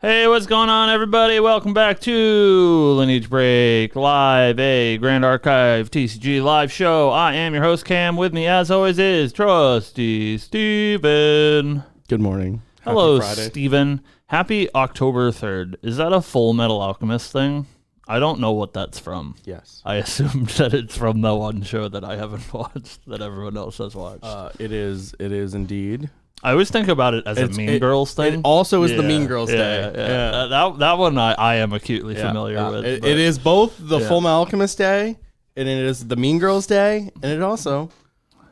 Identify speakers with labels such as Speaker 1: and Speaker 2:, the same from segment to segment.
Speaker 1: Hey, what's going on, everybody? Welcome back to Lineage Break Live, a Grand Archive TCG live show. I am your host, Cam. With me, as always, is Trusty Steven.
Speaker 2: Good morning.
Speaker 1: Hello, Steven. Happy October 3rd. Is that a Full Metal Alchemist thing? I don't know what that's from.
Speaker 2: Yes.
Speaker 1: I assumed that it's from the one show that I haven't watched that everyone else has watched.
Speaker 2: It is indeed.
Speaker 1: I always think about it as a Mean Girls thing.
Speaker 2: It also is the Mean Girls Day.
Speaker 1: Yeah. That one I am acutely familiar with.
Speaker 2: It is both the Full Metal Alchemist Day, and it is the Mean Girls Day, and it also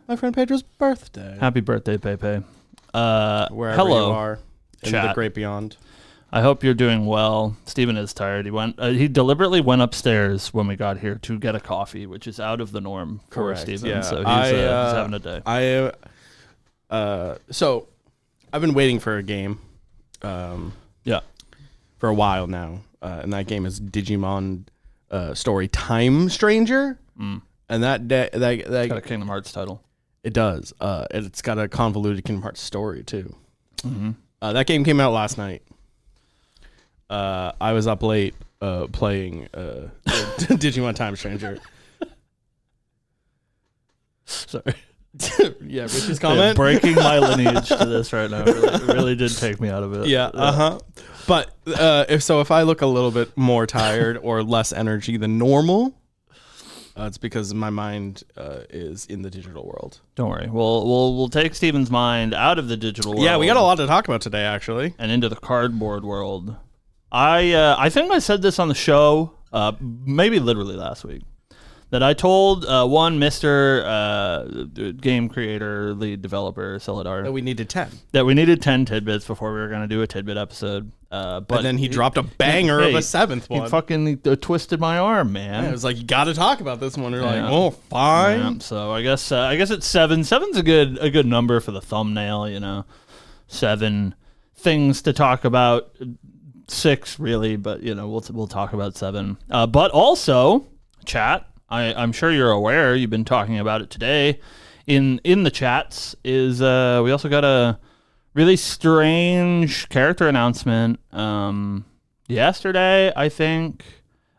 Speaker 2: my friend Pedro's birthday.
Speaker 1: Happy birthday, Pepe.
Speaker 2: Wherever
Speaker 1: hello,
Speaker 2: you are in
Speaker 1: chat.
Speaker 2: the great beyond.
Speaker 1: I hope you're doing well. Steven is tired. He deliberately went upstairs when we got here to get a coffee, which is out of the norm for Steven.
Speaker 2: Yeah.
Speaker 1: So he's having a day.
Speaker 2: So I've been waiting for a game for a while now, and that game is Digimon Story Time Stranger, and that
Speaker 1: got a Kingdom Hearts title.
Speaker 2: It does. It's got a convoluted Kingdom Hearts story too. That game came out last night. I was up late playing Digimon Time Stranger.
Speaker 1: Sorry.
Speaker 2: Yeah, Rich's comment.
Speaker 1: Breaking my lineage to this right now really did take me out of it.
Speaker 2: Yeah, But if I look a little bit more tired or less energy than normal, it's because my mind is in the digital world.
Speaker 1: Don't worry. We'll take Steven's mind out of the digital world.
Speaker 2: Yeah, we got a lot to talk about today, actually,
Speaker 1: and into the cardboard world. I think I said this on the show, maybe literally last week, that I told one Mr. Game Creator, lead developer, Sylidar,
Speaker 2: that we needed 10.
Speaker 1: That we needed 10 tidbits before we were going to do a tidbit episode. But
Speaker 2: then he dropped a banger of a seventh one.
Speaker 1: He fucking twisted my arm, man.
Speaker 2: Yeah, it was like, you got to talk about this one. You're like, oh, fine.
Speaker 1: Yeah, so I guess it's 7. 7's a good number for the thumbnail, you know. 7 things to talk about. 6 really, but you know we'll talk about 7. But also, chat. I'm sure you're aware. You've been talking about it today in the chats. Is we also got a really strange character announcement yesterday, I think.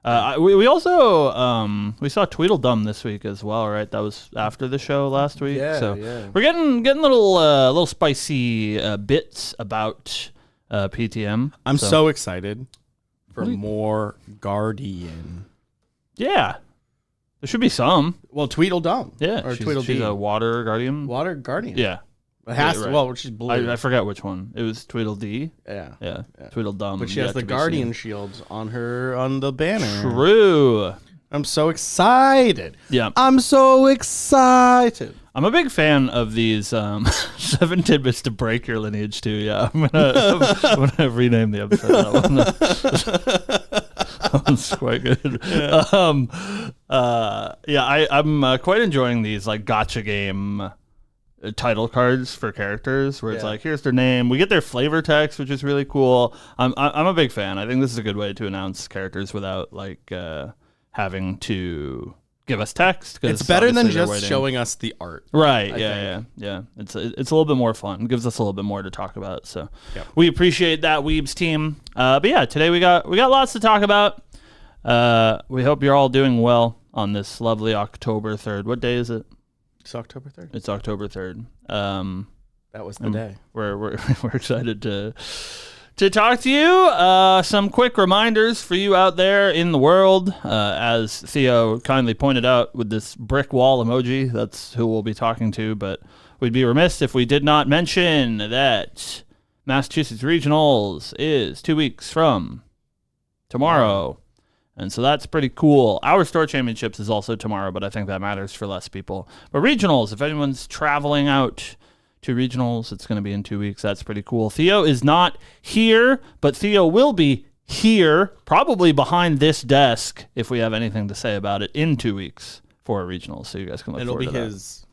Speaker 1: We also we saw Tweedledum this week as well, right? That was after the show last week.
Speaker 2: Yeah.
Speaker 1: We're getting little spicy bits about PTM.
Speaker 2: I'm so excited for more Guardian.
Speaker 1: Yeah. There should be some.
Speaker 2: Well, Tweedledum.
Speaker 1: Yeah,
Speaker 2: or
Speaker 1: she's a water guardian.
Speaker 2: Water Guardian.
Speaker 1: Yeah.
Speaker 2: It has to.
Speaker 1: Right.
Speaker 2: Well, she's blue.
Speaker 1: I forgot which one. It was Tweedledee.
Speaker 2: Yeah.
Speaker 1: Tweedledum.
Speaker 2: But she has the Guardian shields on the banner.
Speaker 1: True.
Speaker 2: I'm so excited.
Speaker 1: Yeah.
Speaker 2: I'm so excited.
Speaker 1: I'm a big fan of these 7 tidbits to break your lineage too. Yeah, I'm gonna rename the episode. That one's quite good. Yeah. I'm quite enjoying these like gotcha game title cards for characters where it's like, here's their name. We get their flavor text, which is really cool. I'm a big fan. I think this is a good way to announce characters without like having to give us text.
Speaker 2: It's better than just showing us the art.
Speaker 1: Right. Yeah. It's a little bit more fun. It gives us a little bit more to talk about. So we appreciate that, Weebs team. But yeah, today we got lots to talk about. We hope you're all doing well on this lovely October 3rd. What day is it?
Speaker 2: It's October 3rd.
Speaker 1: It's October 3rd.
Speaker 2: That was the day.
Speaker 1: We're excited to talk to you. Some quick reminders for you out there in the world. As Theo kindly pointed out with this brick wall emoji, that's who we'll be talking to, but we'd be remiss if we did not mention that Massachusetts Regionals is 2 weeks from tomorrow. And so that's pretty cool. Our store championships is also tomorrow, but I think that matters for less people. But regionals, if anyone's traveling out to regionals, it's going to be in 2 weeks. That's pretty cool. Theo is not here, but Theo will be here, probably behind this desk, if we have anything to say about it, in 2 weeks for regionals. So you guys can look forward to that.
Speaker 2: It'll be his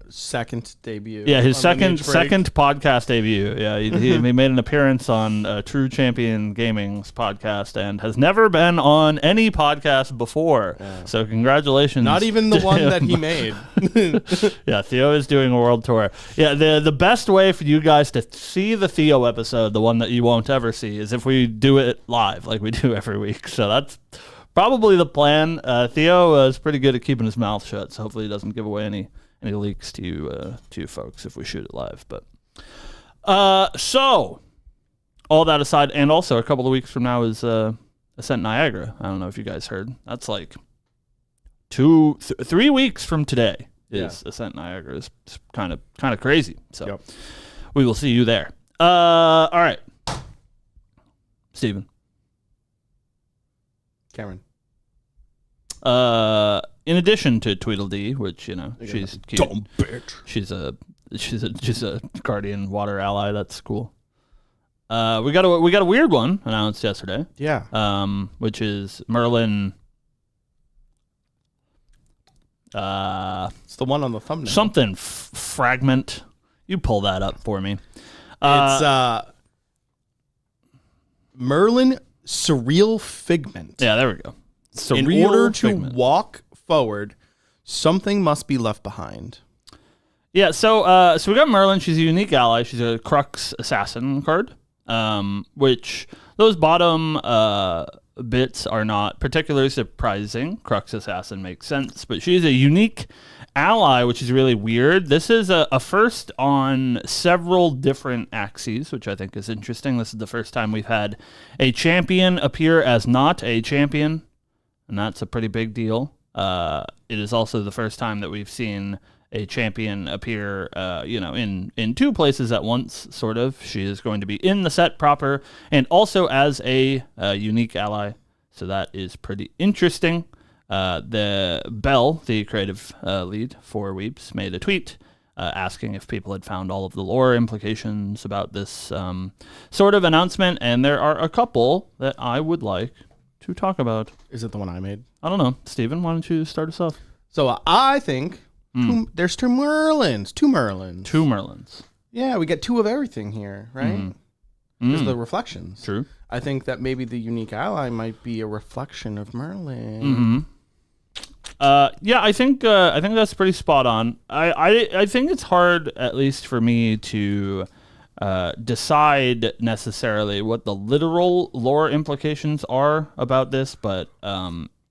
Speaker 2: second debut.
Speaker 1: Yeah, his second podcast debut. Yeah, he made an appearance on True Champion Gaming's podcast and has never been on any podcast before. Yeah. So congratulations.
Speaker 2: Not even the one that he made.
Speaker 1: Yeah, Theo is doing a world tour. Yeah, the best way for you guys to see the Theo episode, the one that you won't ever see, is if we do it live like we do every week. So that's probably the plan. Theo is pretty good at keeping his mouth shut, so hopefully he doesn't give away any leaks to you folks if we shoot it live. But so all that aside, and also a couple of weeks from now is Ascent Niagara. I don't know if you guys heard. That's like 3 weeks from today is Ascent Niagara. It's kind of crazy. So we will see you there. All right, Steven.
Speaker 2: Cameron.
Speaker 1: In addition to Tweedledee, which she's cute.
Speaker 2: Dumb bitch.
Speaker 1: She's a guardian water ally. That's cool. We got a weird one announced yesterday.
Speaker 2: Yeah.
Speaker 1: Which is Merlin.
Speaker 2: It's the one on the thumbnail.
Speaker 1: Something fragment. You pull that up for me.
Speaker 2: It's Merlin Surreal Figment.
Speaker 1: Yeah, there we go. Surreal
Speaker 2: In order
Speaker 1: figment.
Speaker 2: to walk forward, something must be left behind.
Speaker 1: Yeah, so we got Merlin. She's a unique ally. She's a Crux Assassin card, which those bottom bits are not particularly surprising. Crux Assassin makes sense, but she's a unique ally, which is really weird. This is a first on several different axes, which I think is interesting. This is the first time we've had a champion appear as not a champion, and that's a pretty big deal. It is also the first time that we've seen a champion appear, in two places at once, sort of. She is going to be in the set proper and also as a unique ally, so that is pretty interesting. The Bell, the creative lead for Weeps, made a tweet asking if people had found all of the lore implications about this sort of announcement, and there are a couple that I would like to talk about.
Speaker 2: Is it the one I made?
Speaker 1: I don't know. Steven, why don't you start us off?
Speaker 2: So I think there's two Merlins. Two Merlins. Yeah, we get two of everything here, right? There's the reflections.
Speaker 1: True.
Speaker 2: I think that maybe the unique ally might be a reflection of Merlin.
Speaker 1: Yeah, I think that's pretty spot on. I think it's hard, at least for me, to decide necessarily what the literal lore implications are about this, but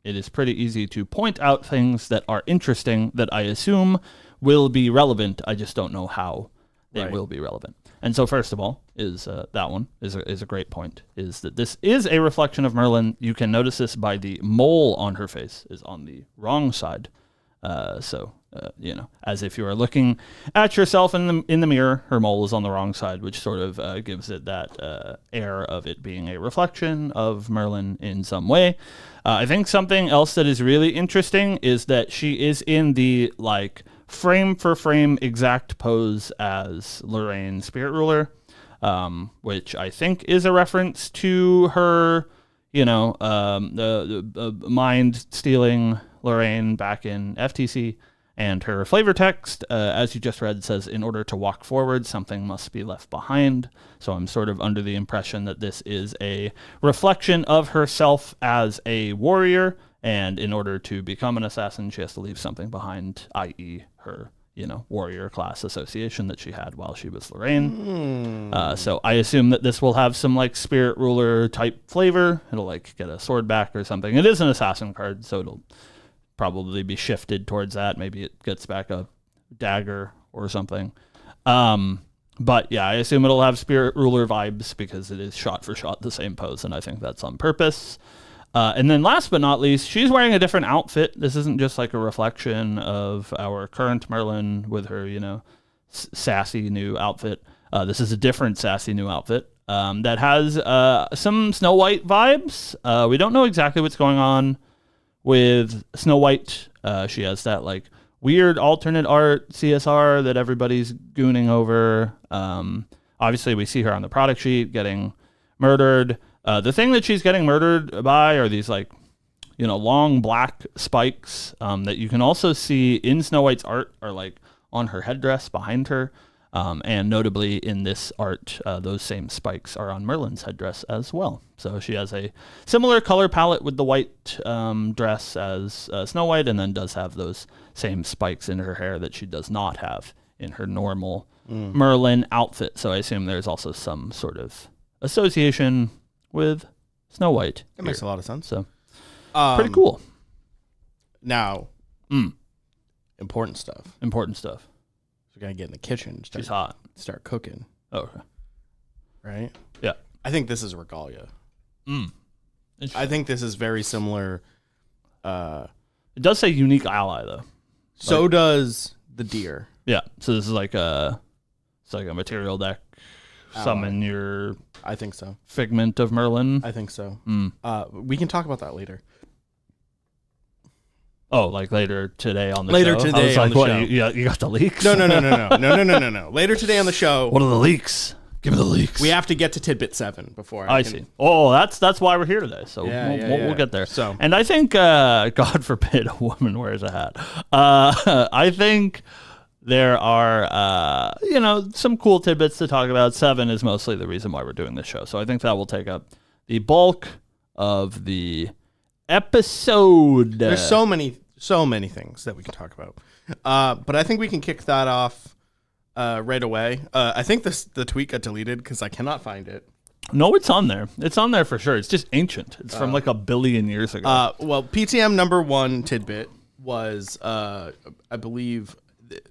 Speaker 1: it is pretty easy to point out things that are interesting that I assume will be relevant. I just don't know how they will be relevant. And so first of all is that one is a great point, is that this is a reflection of Merlin. You can notice this by the mole on her face is on the wrong side. As if you are looking at yourself in the mirror, her mole is on the wrong side, which sort of gives it that air of it being a reflection of Merlin in some way. I think something else that is really interesting is that she is in the frame for frame exact pose as Lorraine Spirit Ruler, which I think is a reference to her, the mind stealing Lorraine back in FTC. And her flavor text, as you just read, says, in order to walk forward, something must be left behind. So I'm sort of under the impression that this is a reflection of herself as a warrior. And in order to become an assassin, she has to leave something behind, i.e. her, warrior class association that she had while she was Lorraine. So I assume that this will have some spirit ruler type flavor. It'll get a sword back or something. It is an assassin card, so it'll probably be shifted towards that. Maybe it gets back a dagger or something. But yeah, I assume it'll have Spirit Ruler vibes because it is shot for shot the same pose, and I think that's on purpose. And then last but not least, she's wearing a different outfit. This isn't just a reflection of our current Merlin with her, sassy new outfit. This is a different sassy new outfit that has some Snow White vibes. We don't know exactly what's going on with Snow White. She has that weird alternate art CSR that everybody's gooning over. Obviously we see her on the product sheet getting murdered. The thing that she's getting murdered by are these long black spikes that you can also see in Snow White's art are on her headdress behind her. And notably in this art, those same spikes are on Merlin's headdress as well. So she has a similar color palette with the white dress as Snow White, and then does have those same spikes in her hair that she does not have in her normal Merlin outfit. So I assume there's also some sort of association with Snow White.
Speaker 2: That makes a lot of sense.
Speaker 1: So pretty cool.
Speaker 2: Now, important stuff.
Speaker 1: Important stuff.
Speaker 2: We're going to get in the kitchen.
Speaker 1: She's hot.
Speaker 2: Start cooking.
Speaker 1: Oh, okay.
Speaker 2: Right?
Speaker 1: Yeah.
Speaker 2: I think this is regalia.
Speaker 1: Interesting.
Speaker 2: I think this is very similar.
Speaker 1: It does say unique ally, though.
Speaker 2: So does the deer.
Speaker 1: Yeah. So this is like a material deck. Summon your...
Speaker 2: I think so.
Speaker 1: Figment of Merlin.
Speaker 2: I think so. We can talk about that later.
Speaker 1: Oh, like later today on the
Speaker 2: show?
Speaker 1: Today
Speaker 2: I was like,
Speaker 1: what,
Speaker 2: show.
Speaker 1: You got the leaks?
Speaker 2: No. Later today on the show.
Speaker 1: What are the leaks? Give me the leaks.
Speaker 2: We have to get to Tidbit 7 before
Speaker 1: I see. Oh, that's why we're here today. So we'll get there.
Speaker 2: So,
Speaker 1: and I think, God forbid a woman wears a hat. I think there are, some cool tidbits to talk about. 7 is mostly the reason why we're doing this show. So I think that will take up the bulk of the episode.
Speaker 2: There's so many things that we can talk about. But I think we can kick that off right away. I think the tweet got deleted because I cannot find it.
Speaker 1: No, it's on there. It's on there for sure. It's just ancient. It's from like 1 billion years ago.
Speaker 2: Well, PTM number 1 tidbit was, I believe,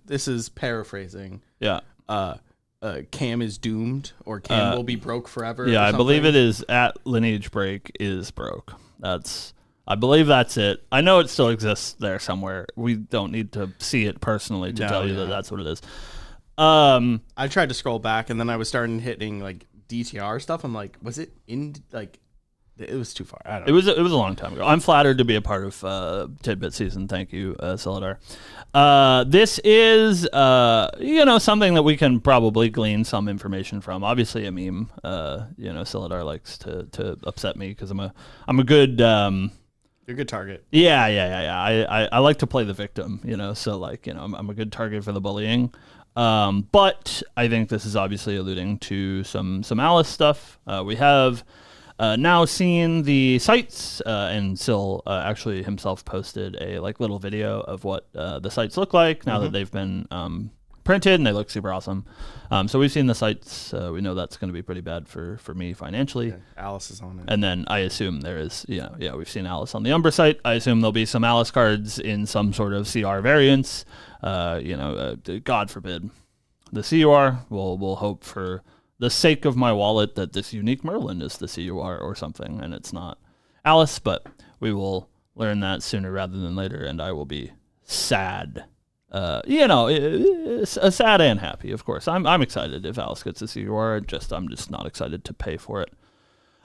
Speaker 2: this is paraphrasing.
Speaker 1: Yeah.
Speaker 2: Cam is doomed, or Cam will be broke forever.
Speaker 1: Yeah, I believe it is at Lineage Break is broke. I believe that's it. I know it still exists there somewhere. We don't need to see it personally to tell you that that's what it is.
Speaker 2: I tried to scroll back, and then I was starting hitting like DTR stuff. I'm like, was it in like? It was too far. I don't know.
Speaker 1: It was a long time ago. I'm flattered to be a part of Tidbit season. Thank you, Sylidar. This is something that we can probably glean some information from. Obviously, a meme. Sylidar likes to upset me because I'm a good.
Speaker 2: You're a good target.
Speaker 1: Yeah. I like to play the victim. I'm a good target for the bullying. But I think this is obviously alluding to some Alice stuff. We have. Now seen the sites, and Syl actually himself posted a little video of what the sites look like now that they've been printed, and they look super awesome. So we've seen the sites. We know that's going to be pretty bad for me financially.
Speaker 2: Yeah, Alice is on it.
Speaker 1: And then I assume there is, we've seen Alice on the Umbra site. I assume there'll be some Alice cards in some sort of CR variants. God forbid the CUR. We'll hope for the sake of my wallet that this unique Merlin is the CUR or something, and it's not Alice, but we will learn that sooner rather than later, and I will be sad. Sad and happy, of course. I'm excited if Alice gets a CUR. I'm just not excited to pay for it.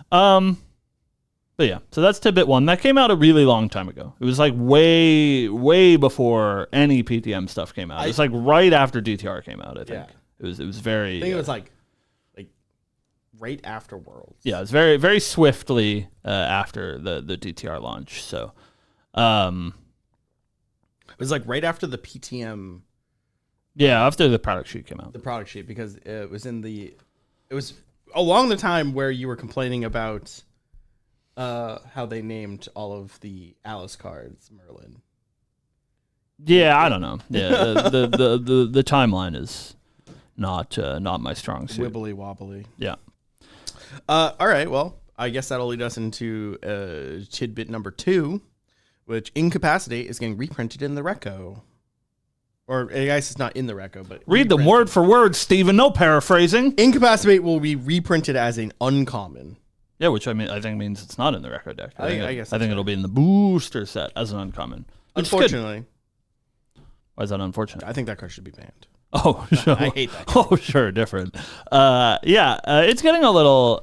Speaker 1: But yeah, so that's tidbit 1. That came out a really long time ago. It was like way before any PTM stuff came out. It was like right after DTR came out, I think. Yeah. It was very...
Speaker 2: I think it was like right after Worlds.
Speaker 1: Yeah, it's very, very swiftly after the DTR launch. So,
Speaker 2: it was like right after the PTM.
Speaker 1: Yeah, after the product sheet came out.
Speaker 2: The product sheet, because it was along the time where you were complaining about how they named all of the Alice cards Merlin.
Speaker 1: Yeah, I don't know. Yeah, the timeline is not my strong suit.
Speaker 2: Wibbly wobbly.
Speaker 1: Yeah.
Speaker 2: All right, well, I guess that'll lead us into tidbit number 2, which Incapacitate is getting reprinted in the Reco. Or I guess it's not in the Reco, but...
Speaker 1: Read them word for word, Steven, no paraphrasing.
Speaker 2: Incapacitate will be reprinted as an uncommon.
Speaker 1: Yeah, which I think means it's not in the Reco deck.
Speaker 2: I guess
Speaker 1: I think it'll be in the booster set as an uncommon.
Speaker 2: Unfortunately.
Speaker 1: Why is that unfortunate?
Speaker 2: I think that card should be banned.
Speaker 1: Oh, sure.
Speaker 2: I hate that card.
Speaker 1: Oh, sure, different. It's getting a little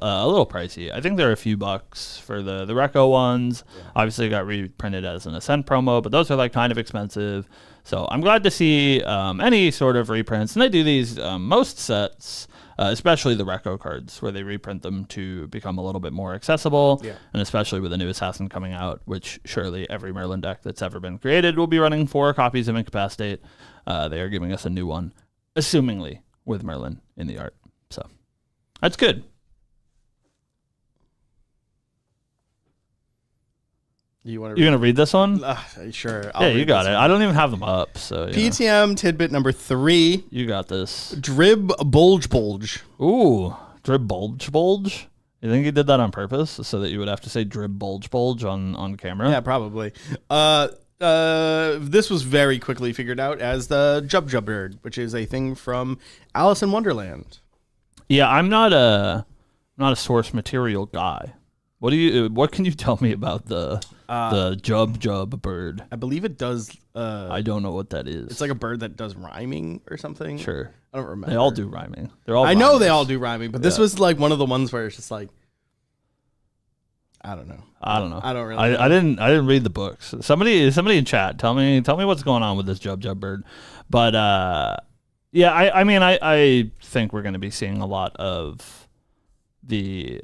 Speaker 1: pricey. I think there are a few bucks for the Reco ones. Yeah. Obviously, it got reprinted as an Ascent promo, but those are kind of expensive. So I'm glad to see any sort of reprints. And they do these most sets, especially the Reco cards, where they reprint them to become a little bit more accessible.
Speaker 2: Yeah.
Speaker 1: And especially with the new Assassin coming out, which surely every Merlin deck that's ever been created will be running 4 copies of Incapacitate. They are giving us a new one, assumingly with Merlin in the art. So that's good.
Speaker 2: You're
Speaker 1: gonna read this one?
Speaker 2: Sure.
Speaker 1: Yeah, you got it. I don't even have them up. So
Speaker 2: PTM tidbit number 3.
Speaker 1: You got this.
Speaker 2: Drib bulge.
Speaker 1: Ooh, drib bulge. You think he did that on purpose so that you would have to say drib bulge on camera?
Speaker 2: Yeah, probably. This was very quickly figured out as the Jub bird, which is a thing from Alice in Wonderland.
Speaker 1: Yeah, I'm not a source material guy. What can you tell me about the Jub bird?
Speaker 2: I believe it does.
Speaker 1: I don't know what that is.
Speaker 2: It's like a bird that does rhyming or something.
Speaker 1: Sure.
Speaker 2: I don't remember.
Speaker 1: They all do rhyming. They're all.
Speaker 2: I know they all do rhyming, but this was like one of the ones where it's just like, I don't know.
Speaker 1: I don't know.
Speaker 2: I don't really.
Speaker 1: I didn't read the books. Somebody in chat, tell me what's going on with this Jub bird. But yeah, I mean I think we're going to be seeing a lot of the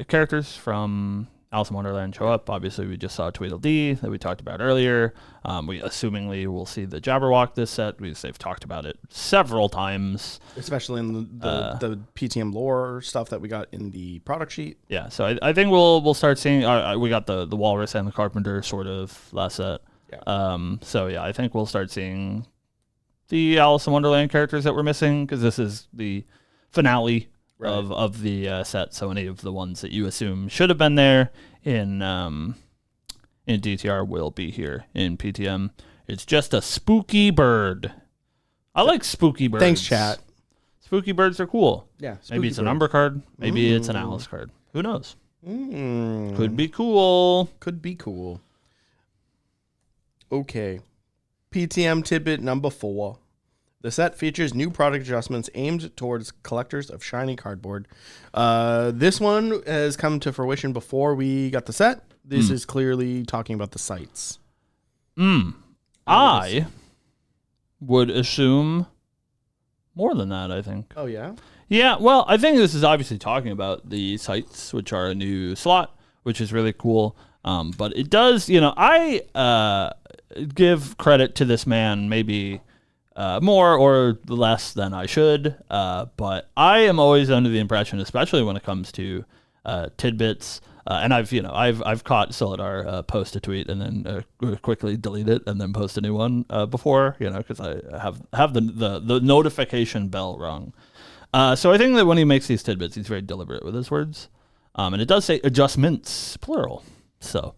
Speaker 1: characters from Alice in Wonderland show up. Obviously, we just saw Tweedledee that we talked about earlier. We assumingly will see the Jabberwock this set. They've talked about it several times,
Speaker 2: especially in the PTM lore stuff that we got in the product sheet.
Speaker 1: Yeah, so I think we'll start seeing. We got the Walrus and the Carpenter sort of last set.
Speaker 2: Yeah.
Speaker 1: So yeah, I think we'll start seeing the Alice in Wonderland characters that we're missing because this is the finale. Right. Of the set, so any of the ones that you assume should have been there in DTR will be here in PTM. It's just a spooky bird. I like spooky birds.
Speaker 2: Thanks, chat.
Speaker 1: Spooky birds are cool.
Speaker 2: Yeah.
Speaker 1: Maybe it's a number card. Maybe it's an Alice card. Who knows? Could be cool.
Speaker 2: Could be cool. Okay. PTM tidbit number 4. The set features new product adjustments aimed towards collectors of shiny cardboard. This one has come to fruition before we got the set. This is clearly talking about the sites.
Speaker 1: I would assume more than that, I think.
Speaker 2: Oh, yeah?
Speaker 1: Yeah, well, I think this is obviously talking about the sites, which are a new slot, which is really cool. But it does, I give credit to this man maybe... more or less than I should, but I am always under the impression, especially when it comes to tidbits, and I've caught Sylidar post a tweet and then quickly delete it and then post a new one before, because I have the notification bell rung. So I think that when he makes these tidbits, he's very deliberate with his words, and it does say adjustments plural. So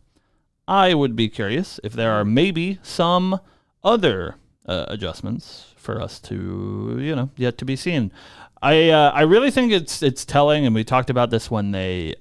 Speaker 1: I would be curious if there are maybe some other adjustments for us to, yet to be seen. I really think it's telling, and we talked about this when they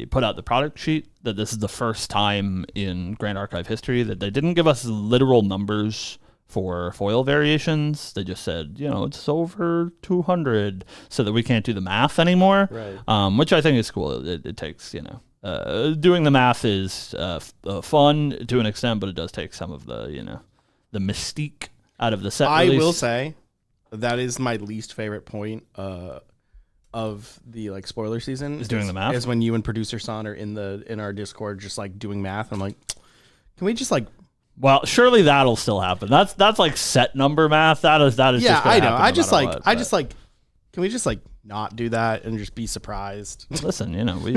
Speaker 1: put out the product sheet, that this is the first time in Grand Archive history that they didn't give us literal numbers for foil variations. They just said, it's over 200, so that we can't do the math anymore.
Speaker 2: Right.
Speaker 1: Which I think is cool. It takes, doing the math is fun to an extent, but it does take some of the, the mystique out of the set release.
Speaker 2: I will say that is my least favorite point of the spoiler season.
Speaker 1: Is doing the math?
Speaker 2: Is when you and producer Son are in our Discord just doing math. I'm like, can we just
Speaker 1: Well, surely that'll still happen. That's set number math. That is.
Speaker 2: Yeah,
Speaker 1: just
Speaker 2: I know. Can we just not do that and just be surprised?
Speaker 1: Listen, we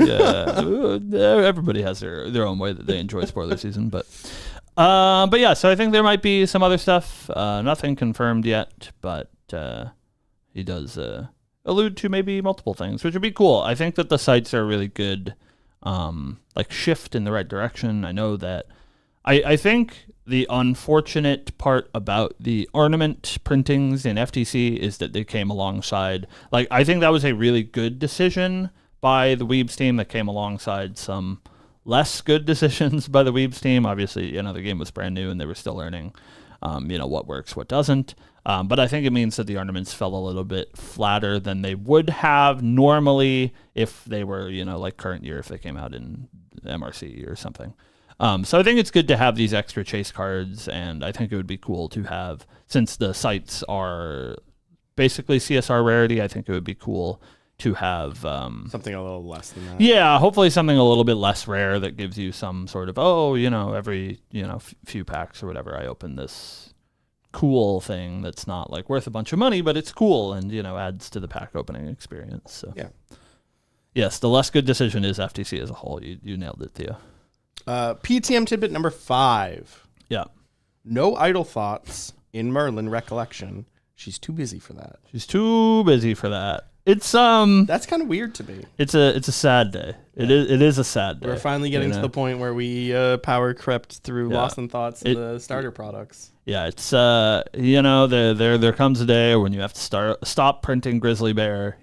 Speaker 1: everybody has their own way that they enjoy spoiler season, but yeah. So I think there might be some other stuff. Nothing confirmed yet, but he does allude to maybe multiple things, which would be cool. I think that the sites are really good, shift in the right direction. I know that. I think the unfortunate part about the ornament printings in FTC is that they came alongside. I think that was a really good decision by the Weebs team that came alongside some less good decisions by the Weebs team. Obviously, the game was brand new and they were still learning, what works, what doesn't. But I think it means that the ornaments fell a little bit flatter than they would have normally if they were, current year, if they came out in MRC or something. So I think it's good to have these extra chase cards, and I think it would be cool to have, since the sites are basically CSR rarity, I think it would be cool to have
Speaker 2: something a little less than that.
Speaker 1: Yeah, hopefully something a little bit less rare that gives you some sort of, every, few packs or whatever, I open this cool thing that's not like worth a bunch of money, but it's cool and, adds to the pack opening experience. So
Speaker 2: yeah.
Speaker 1: Yes, the less good decision is FTC as a whole. You nailed it, Theo.
Speaker 2: PTM tidbit number 5.
Speaker 1: Yeah.
Speaker 2: No idle thoughts in Merlin Recollection. She's too busy for that. It's that's kind of weird to me.
Speaker 1: It's a sad day. It is a sad day.
Speaker 2: We're finally getting to the point where we power crept through Lost in Thoughts and the starter products.
Speaker 1: Yeah, it's there comes a day when you have to stop printing Grizzly Bear.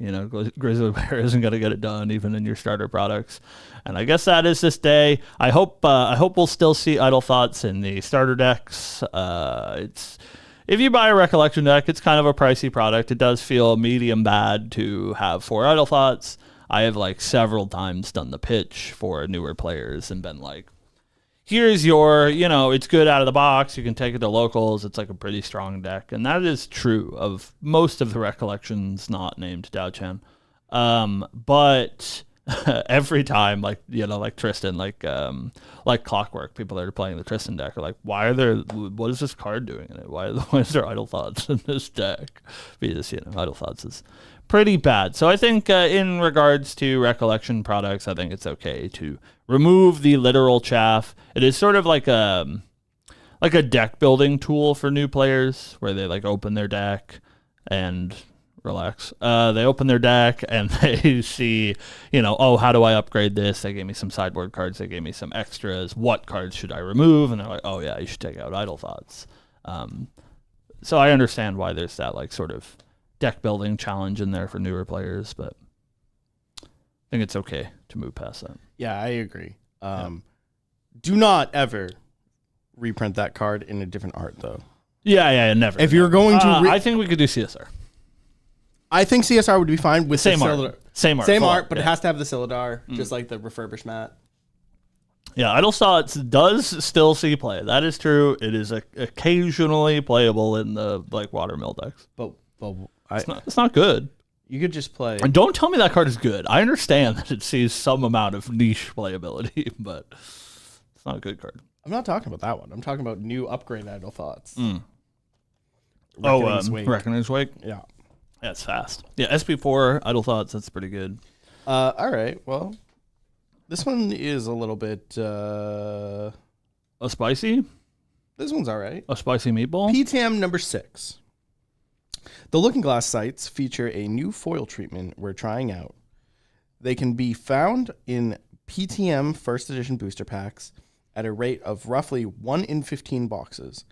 Speaker 1: Grizzly Bear isn't gonna get it done even in your starter products, and I guess that is this day. I hope we'll still see Idle Thoughts in the starter decks. If you buy a Recollection deck, it's kind of a pricey product. It does feel medium bad to have 4 Idle Thoughts. I have several times done the pitch for newer players and been like, here's your, it's good out of the box. You can take it to locals. It's a pretty strong deck. And that is true of most of the Recollections not named Dao-Chan. But every time, like Tristan, like Clockwork, people that are playing the Tristan deck are like, what is this card doing in it? Why is there Idle Thoughts in this deck? Because, Idle Thoughts is pretty bad. So I think in regards to Recollection products, I think it's okay to remove the literal chaff. It is sort of like a deck building tool for new players where they open their deck and relax. They open their deck and they see, how do I upgrade this? They gave me some sideboard cards. They gave me some extras. What cards should I remove? And they're like, oh yeah, you should take out Idle Thoughts. So I understand why there's that sort of deck building challenge in there for newer players, but I think it's okay to move past that.
Speaker 2: Yeah, I agree. Do not ever reprint that card in a different art, though.
Speaker 1: Yeah, never.
Speaker 2: If you're going to...
Speaker 1: I think we could do CSR.
Speaker 2: I think CSR would be fine with
Speaker 1: same
Speaker 2: the
Speaker 1: art.
Speaker 2: Sylidar.
Speaker 1: Same
Speaker 2: art, but it has to have the Sylidar, just like the refurbished mat.
Speaker 1: Yeah, Idle Thoughts does still see play. That is true. It is occasionally playable in the Watermill decks.
Speaker 2: But
Speaker 1: it's not good.
Speaker 2: You could just play.
Speaker 1: And don't tell me that card is good. I understand that it sees some amount of niche playability, but it's not a good card.
Speaker 2: I'm not talking about that one. I'm talking about new upgrade Idle Thoughts.
Speaker 1: Reckoning's Wake?
Speaker 2: Yeah.
Speaker 1: That's fast. Yeah, SP4, Idle Thoughts, that's pretty good.
Speaker 2: All right, well, this one is a little bit...
Speaker 1: A spicy?
Speaker 2: This one's all right.
Speaker 1: A spicy meatball?
Speaker 2: PTM number 6. The Looking Glass sites feature a new foil treatment we're trying out. They can be found in PTM first edition booster packs at a rate of roughly 1 in 15 boxes.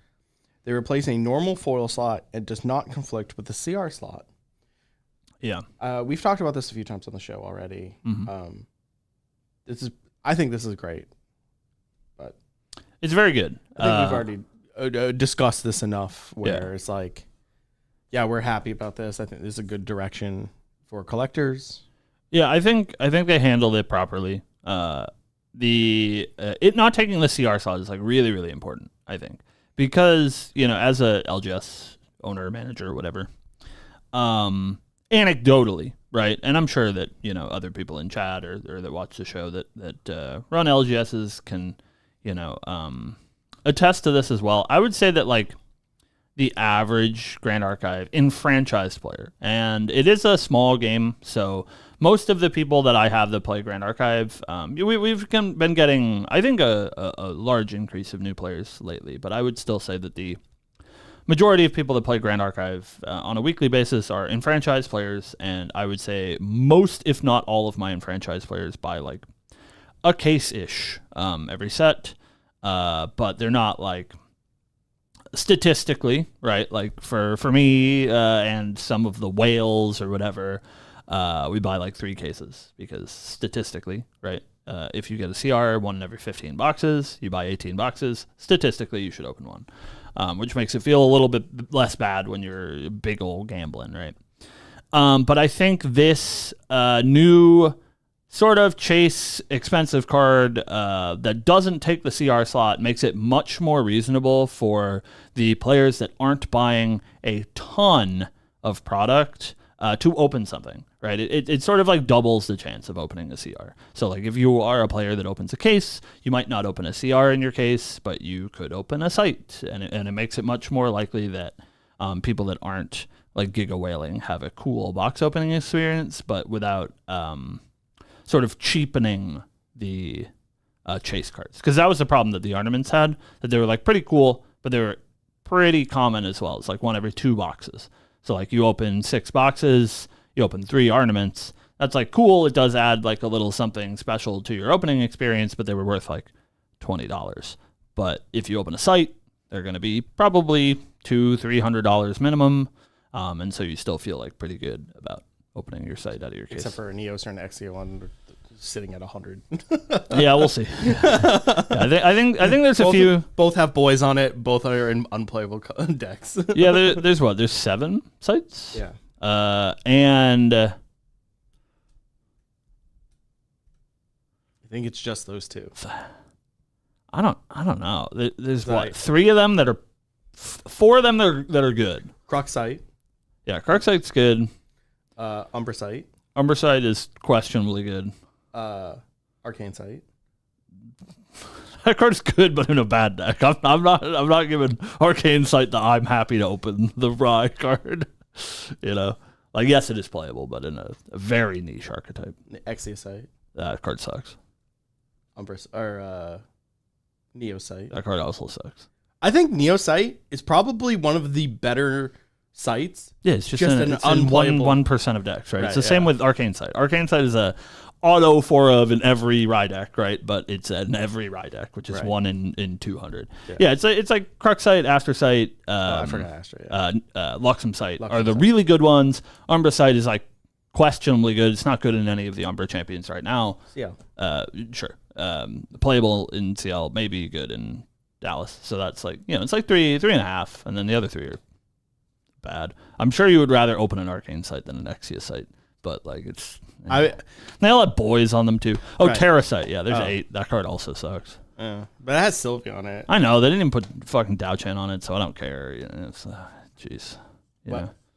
Speaker 2: They replace a normal foil slot and does not conflict with the CR slot.
Speaker 1: Yeah.
Speaker 2: We've talked about this a few times on the show already.
Speaker 1: Mm-hmm.
Speaker 2: I think this is great. But
Speaker 1: it's very good.
Speaker 2: I think we've already discussed this enough where it's we're happy about this. I think this is a good direction for collectors.
Speaker 1: Yeah, I think they handled it properly. It not taking the CR slot is really, really important, I think. Because, as a LGS owner, manager, whatever, anecdotally, right? And I'm sure that, other people in chat or that watch the show that run LGSs can, attest to this as well. I would say that, the average Grand Archive enfranchised player, and it is a small game, so most of the people that I have that play Grand Archive, we've been getting, I think, a large increase of new players lately, but I would still say that the majority of people that play Grand Archive on a weekly basis are enfranchised players, and I would say most, if not all of my enfranchised players buy a case-ish every set, but they're not statistically, right? For me and some of the whales or whatever, we buy 3 cases because statistically, right? If you get a CR 1 in every 15 boxes, you buy 18 boxes. Statistically, you should open one, which makes it feel a little bit less bad when you're big old gambling, right? But I think this new sort of chase expensive card that doesn't take the CR slot makes it much more reasonable for the players that aren't buying a ton of product to open something, right? It sort of like doubles the chance of opening a CR. So like if you are a player that opens a case, you might not open a CR in your case, but you could open a site, and it makes it much more likely that people that aren't like Giga Whaling have a cool box opening experience, but without sort of cheapening the chase cards. Because that was the problem that the ornaments had, that they were like pretty cool, but they were pretty common as well. It's like one every 2 boxes. So like you open 6 boxes, you open 3 ornaments. That's like cool. It does add like a little something special to your opening experience, but they were worth like $20. But if you open a site, they're going to be probably $200-$300 minimum. And so you still feel like pretty good about opening your site out of your case.
Speaker 2: Except for a Neos or an Exia one sitting at 100.
Speaker 1: Yeah, we'll see. Yeah, I think there's a few.
Speaker 2: Both have boys on it. Both are in unplayable decks.
Speaker 1: Yeah, there's 7 sites.
Speaker 2: Yeah.
Speaker 1: And I
Speaker 2: think it's just those 2.
Speaker 1: I don't know. There's what, 3 of them that are 4 of them that are good.
Speaker 2: Croxite.
Speaker 1: Yeah, Croxite's good.
Speaker 2: Umbrasite.
Speaker 1: Umbrasite is questionably good.
Speaker 2: Arcane Sight.
Speaker 1: That card's good, but in a bad deck. I'm not giving Arcane Sight the I'm happy to open the Rye card. You know, like yes, it is playable, but in a very niche archetype.
Speaker 2: Exia Sight.
Speaker 1: That card sucks.
Speaker 2: Neosight.
Speaker 1: That card also sucks.
Speaker 2: I think Neosight is probably one of the better sites.
Speaker 1: Yeah, it's just an unplayable 1% of decks, right? It's the same with Arcane Sight. Arcane Sight is a auto 4 of in every Rye deck, right? But it's in every Rye deck, which is 1 in 200. Yeah, it's like Croxite, After Sight,
Speaker 2: I forgot Astra. Yeah.
Speaker 1: Luxem Sight are the really good ones. Umbra Sight is like questionably good. It's not good in any of the Umbra champions right now.
Speaker 2: Yeah.
Speaker 1: Sure. Playable in CL, maybe good in Dallas. So that's like, it's like 3.5, and then the other 3 are bad. I'm sure you would rather open an Arcane Sight than an Exia Sight, but like they all have boys on them too. Oh, right. Terra Sight, yeah, there's 8. That card also sucks.
Speaker 2: Yeah, but it has Sylvia on it.
Speaker 1: I know, they didn't even put fucking Dao-Chan on it, so I don't care. It's jeez.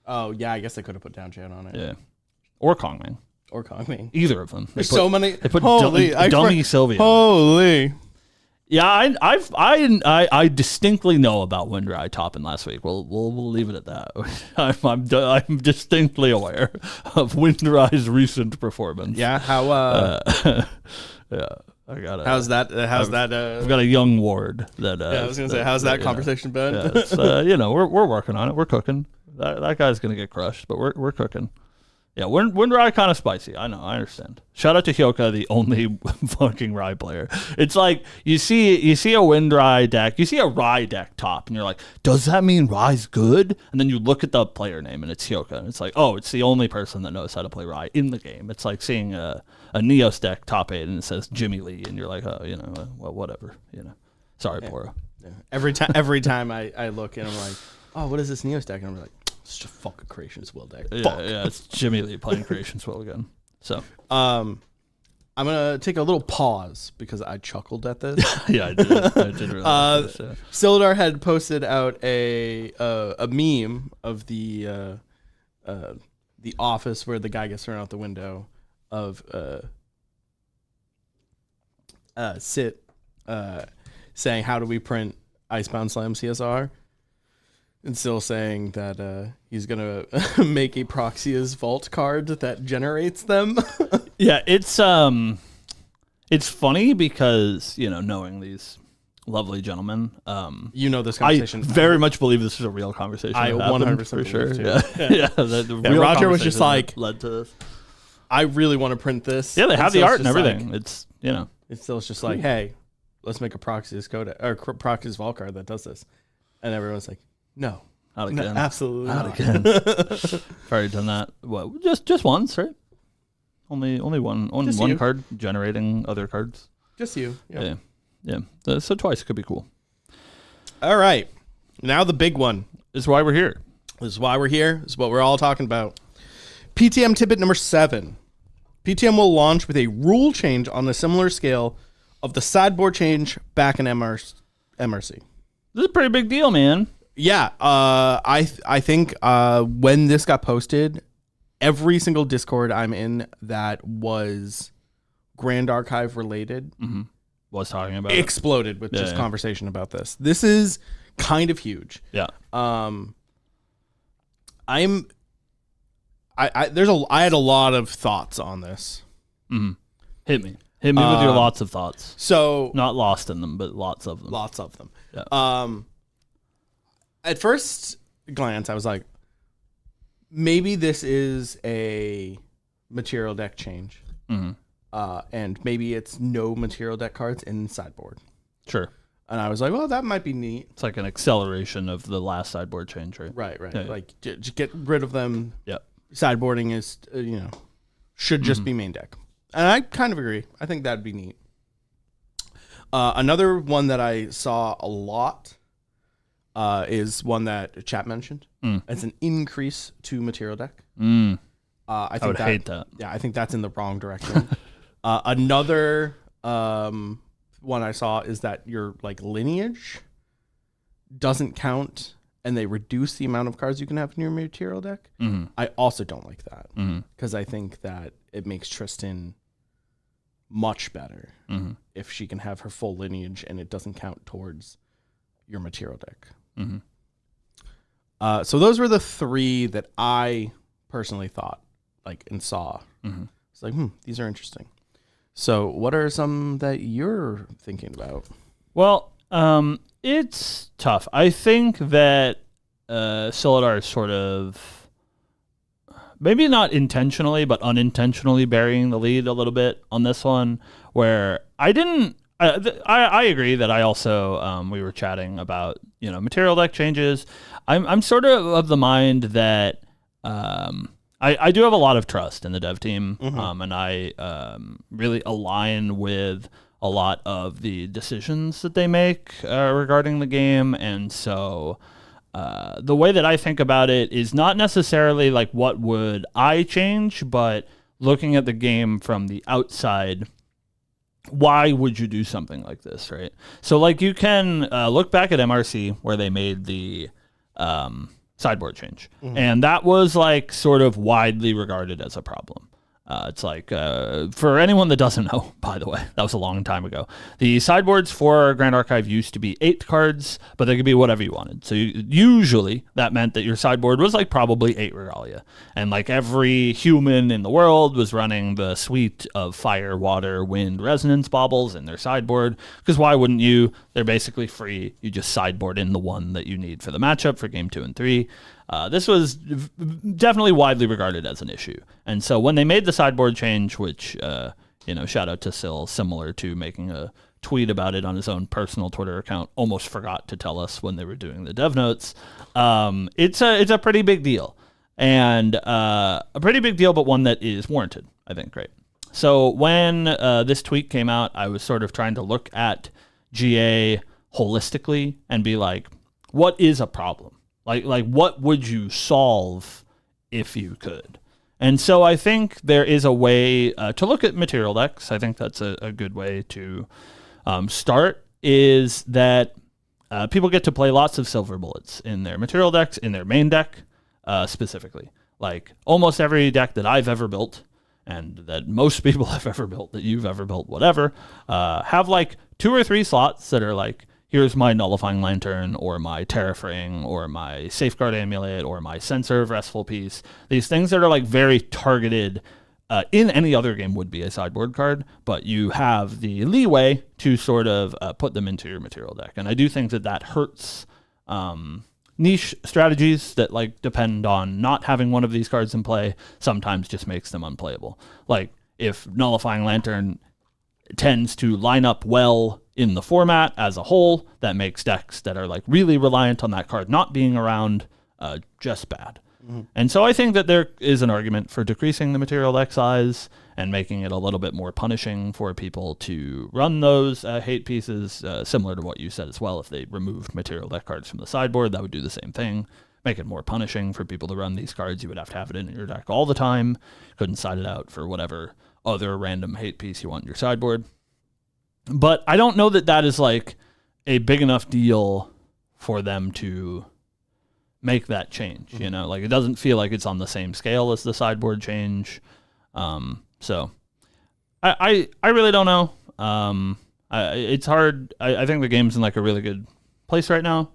Speaker 2: Oh yeah, I guess they could have put Dao-Chan on it.
Speaker 1: Yeah, or Kongming.
Speaker 2: Either of them. There's so many.
Speaker 1: They put dummy Sylvia.
Speaker 2: Holy.
Speaker 1: Yeah, I distinctly know about Windrai topping last week. We'll leave it at that. I'm distinctly aware of Windrai's recent performance.
Speaker 2: Yeah, how
Speaker 1: yeah, I got it.
Speaker 2: How's that?
Speaker 1: I've got a young ward that.
Speaker 2: I was gonna say, how's that conversation been?
Speaker 1: Yeah, it's, we're working on it. We're cooking. That guy's gonna get crushed, but we're cooking. Yeah, Windrai kind of spicy. I know, I understand. Shout out to Hyoka, the only fucking Rye player. It's like you see a Windrai deck, you see a Rye deck top, and you're like, does that mean Rye's good? And then you look at the player name, and it's Hyoka, and it's like, oh, it's the only person that knows how to play Rye in the game. It's like seeing a Neos deck top 8, and it says Jimmy Lee, and you're like, oh, well, whatever, Sorry, Poro.
Speaker 2: Yeah. Every time I look, and I'm like, oh, what is this Neos deck? And I'm like, it's just fucking Creation's Will deck.
Speaker 1: Yeah, it's Jimmy Lee playing Creation's Will again. So,
Speaker 2: I'm gonna take a little pause because I chuckled at this.
Speaker 1: Yeah, I did realize this. Yeah.
Speaker 2: Sylidar had posted out a meme of the office where the guy gets thrown out the window of Sit saying, "How do we print Icebound Slam CSR?" And still saying that he's going to make a Proxia's Vault card that generates them.
Speaker 1: Yeah, it's funny because, knowing these lovely gentlemen.
Speaker 2: This conversation.
Speaker 1: I very much believe this is a real conversation.
Speaker 2: I 100%
Speaker 1: for sure.
Speaker 2: Too.
Speaker 1: Yeah. The real
Speaker 2: Roger was just like,
Speaker 1: led to this.
Speaker 2: I really want to print this.
Speaker 1: Yeah, they have the art and everything. Like, it's,
Speaker 2: It's still just like, hey, let's make a Proxia's Codex or Proxia's Vault card that does this. And everyone's like, no.
Speaker 1: Not again.
Speaker 2: No, absolutely
Speaker 1: not again. I've already done that. What? Just once, right? Only one card generating other cards.
Speaker 2: Just you.
Speaker 1: Yep. Yeah. So twice could be cool.
Speaker 2: All right. Now the big one.
Speaker 1: This is why we're here.
Speaker 2: This is why we're here. This is what we're all talking about. PTM tidbit number 7. PTM will launch with a rule change on a similar scale of the sideboard change back in MRC.
Speaker 1: This is a pretty big deal, man.
Speaker 2: Yeah, I think when this got posted, every single Discord I'm in that was Grand Archive related
Speaker 1: was talking about
Speaker 2: exploded with just conversation about this. This is kind of huge.
Speaker 1: Yeah.
Speaker 2: I had a lot of thoughts on this.
Speaker 1: Hit me with your lots of thoughts.
Speaker 2: So
Speaker 1: not lost in them, but lots of them.
Speaker 2: Yeah. At first glance, I was like, maybe this is a material deck change. And maybe it's no material deck cards in sideboard.
Speaker 1: Sure.
Speaker 2: And I was like, well, that might be neat.
Speaker 1: It's like an acceleration of the last sideboard change, right?
Speaker 2: Right.
Speaker 1: Yeah.
Speaker 2: Like, just get rid of them.
Speaker 1: Yep.
Speaker 2: Sideboarding is, should just be main deck. And I kind of agree. I think that'd be neat. Another one that I saw a lot is one that chat mentioned. It's an increase to material deck. I would hate that. Yeah, I think that's in the wrong direction. Another one I saw is that your lineage doesn't count, and they reduce the amount of cards you can have in your material deck. I also don't like that because I think that it makes Tristan much better if she can have her full lineage and it doesn't count towards your material deck. So those were the three that I personally thought and saw. It's like, these are interesting. So what are some that you're thinking about?
Speaker 1: Well, it's tough. I think that Sylidar is sort of, maybe not intentionally, but unintentionally burying the lead a little bit on this one, where I agree that I also, we were chatting about, material deck changes. I'm sort of the mind that I do have a lot of trust in the dev team, and I really align with a lot of the decisions that they make regarding the game. And so the way that I think about it is not necessarily what would I change, but looking at the game from the outside. Why would you do something like this, right? So you can look back at MRC where they made the sideboard change. And that was sort of widely regarded as a problem. It's for anyone that doesn't know, by the way, that was a long time ago. The sideboards for Grand Archive used to be 8 cards, but they could be whatever you wanted. So usually that meant that your sideboard was probably 8 Regalia. And every human in the world was running the suite of fire, water, wind, resonance baubles in their sideboard. Because why wouldn't you? They're basically free. You just sideboard in the one that you need for the matchup for game 2 and 3. This was definitely widely regarded as an issue. And so when they made the sideboard change, which, shout out to Syl, similar to making a tweet about it on his own personal Twitter account, almost forgot to tell us when they were doing the dev notes. It's a pretty big deal. And a pretty big deal, but one that is warranted, I think, right? So when this tweet came out, I was sort of trying to look at GA holistically and be like, what is a problem? What would you solve if you could? And so I think there is a way to look at material decks. I think that's a good way to start, is that people get to play lots of silver bullets in their material decks, in their main deck specifically. Almost every deck that I've ever built, and that most people have ever built, that you've ever built, whatever, have 2 or 3 slots that are here's my Nullifying Lantern, or my Terrafring, or my Safeguard Amulet, or my Censor of Restful Peace. These things that are very targeted in any other game would be a sideboard card, but you have the leeway to sort of put them into your material deck. And I do think that hurts niche strategies that depend on not having one of these cards in play, sometimes just makes them unplayable. If Nullifying Lantern tends to line up well in the format as a whole, that makes decks that are really reliant on that card not being around just bad. And so I think that there is an argument for decreasing the material deck size and making it a little bit more punishing for people to run those hate pieces, similar to what you said as well. If they removed material deck cards from the sideboard, that would do the same thing. make it more punishing for people to run these cards. You would have to have it in your deck all the time. Couldn't side it out for whatever other random hate piece you want in your sideboard. But I don't know that that is like a big enough deal for them to make that change. You know, like it doesn't feel like it's on the same scale as the sideboard change. So I really don't know. It's hard. I think the game's in like a really good place right now,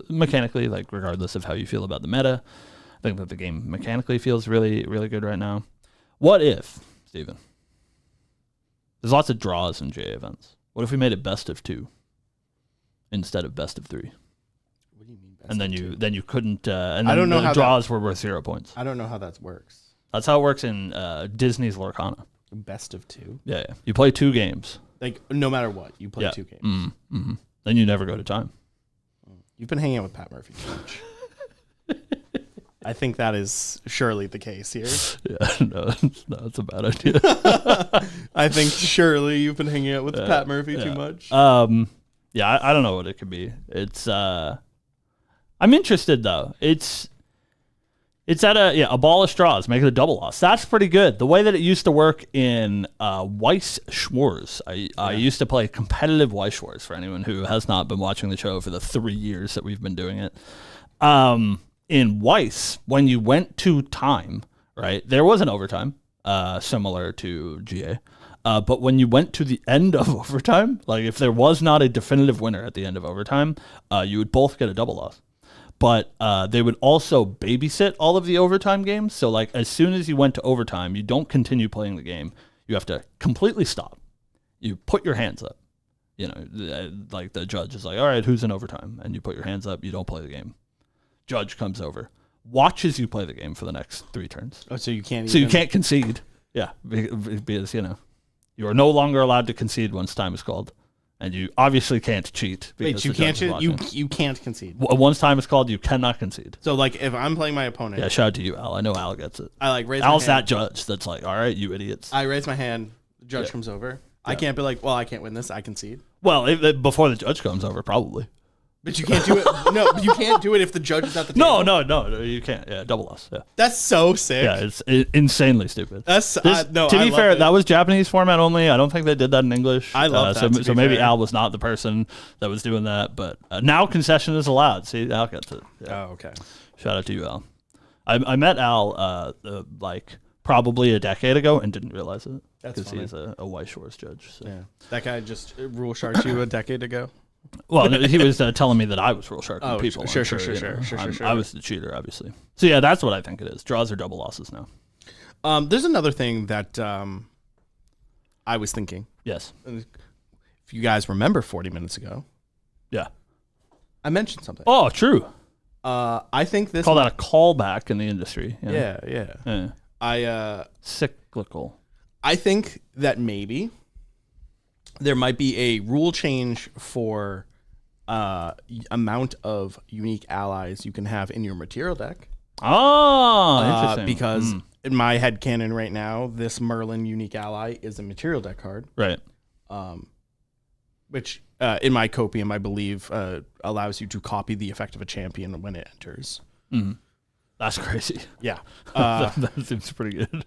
Speaker 1: mechanically, like regardless of how you feel about the meta. I think that the game mechanically feels really, really good right now. What if, Steven? There's lots of draws in GA events. What if we made it best of 2 instead of best of 3?
Speaker 2: What do you mean best
Speaker 1: and then
Speaker 2: of
Speaker 1: you
Speaker 2: 2?
Speaker 1: then you couldn't. And
Speaker 2: I
Speaker 1: then
Speaker 2: don't know
Speaker 1: the
Speaker 2: how
Speaker 1: draws were worth 0 points.
Speaker 2: I don't know how that works.
Speaker 1: That's how it works in Disney's Lorcana.
Speaker 2: Best of 2?
Speaker 1: Yeah. You play 2 games.
Speaker 2: Like, no matter what, you play 2 games.
Speaker 1: Mm-hmm. Then you never go to time.
Speaker 2: You've been hanging out with Pat Murphy too much. I think that is surely the case here.
Speaker 1: Yeah, no, it's a bad idea.
Speaker 2: I think surely you've been hanging out with Pat Murphy too much.
Speaker 1: Yeah, I don't know what it could be. It's I'm interested though. It's at abolish draws, make it a double loss. That's pretty good. The way that it used to work in Weiss Schwarz. I used to play competitive Weiss Schwarz, for anyone who has not been watching the show for the 3 years that we've been doing it. In Weiss, when you went to time, right, there was an overtime, similar to GA. But when you went to the end of overtime, like if there was not a definitive winner at the end of overtime, you would both get a double loss. But they would also babysit all of the overtime games. So like as soon as you went to overtime, you don't continue playing the game. You have to completely stop. You put your hands up. You know, like the judge is like, all right, who's in overtime? And you put your hands up. You don't play the game. Judge comes over, watches you play the game for the next 3 turns.
Speaker 2: Oh, so you can't.
Speaker 1: So you can't concede. Yeah, because you are no longer allowed to concede once time is called, and you obviously can't cheat.
Speaker 2: Wait, you can't cheat. You can't concede.
Speaker 1: Once time is called, you cannot concede.
Speaker 2: So like, if I'm playing my opponent,
Speaker 1: yeah, shout out to you, Al. I know Al gets it.
Speaker 2: I like raise.
Speaker 1: Al's
Speaker 2: my hand.
Speaker 1: that judge that's like, all right, you idiots.
Speaker 2: I raise my hand. The judge comes over. Yeah. I can't be like, well, I can't win this. I concede.
Speaker 1: Well, before the judge comes over, probably.
Speaker 2: But you can't do it. No, you can't do it if the judge is at the table.
Speaker 1: No, you can't. Yeah, double loss. Yeah,
Speaker 2: that's so sick.
Speaker 1: Yeah, it's insanely stupid.
Speaker 2: That's no.
Speaker 1: To be fair, that was Japanese format only. I don't think they did that in English.
Speaker 2: I love that.
Speaker 1: So maybe Al was not the person that was doing that, but now concession is allowed. See, Al gets it. Yeah.
Speaker 2: Oh, okay.
Speaker 1: Shout out to you, Al. I met Al like probably a decade ago and didn't realize it because he's a Weiss Schwarz judge. So.
Speaker 2: Yeah, that guy just rule sharked you a decade ago.
Speaker 1: Well, he was telling me that I was rule sharking people.
Speaker 2: Sure.
Speaker 1: I was the cheater, obviously. So yeah, that's what I think it is. Draws are double losses now.
Speaker 2: There's another thing that I was thinking.
Speaker 1: Yes.
Speaker 2: If you guys remember 40 minutes ago.
Speaker 1: Yeah.
Speaker 2: I mentioned something.
Speaker 1: Oh, true.
Speaker 2: I think this...
Speaker 1: Call that a callback in the industry. You know?
Speaker 2: Yeah.
Speaker 1: Cyclical.
Speaker 2: I think that maybe... there might be a rule change for amount of unique allies you can have in your material deck.
Speaker 1: Oh, interesting.
Speaker 2: Because in my headcanon right now, this Merlin unique ally is a material deck card.
Speaker 1: Right.
Speaker 2: Which, in my copium, I believe, allows you to copy the effect of a champion when it enters.
Speaker 1: Mm-hmm. That's crazy.
Speaker 2: Yeah.
Speaker 1: That seems pretty good.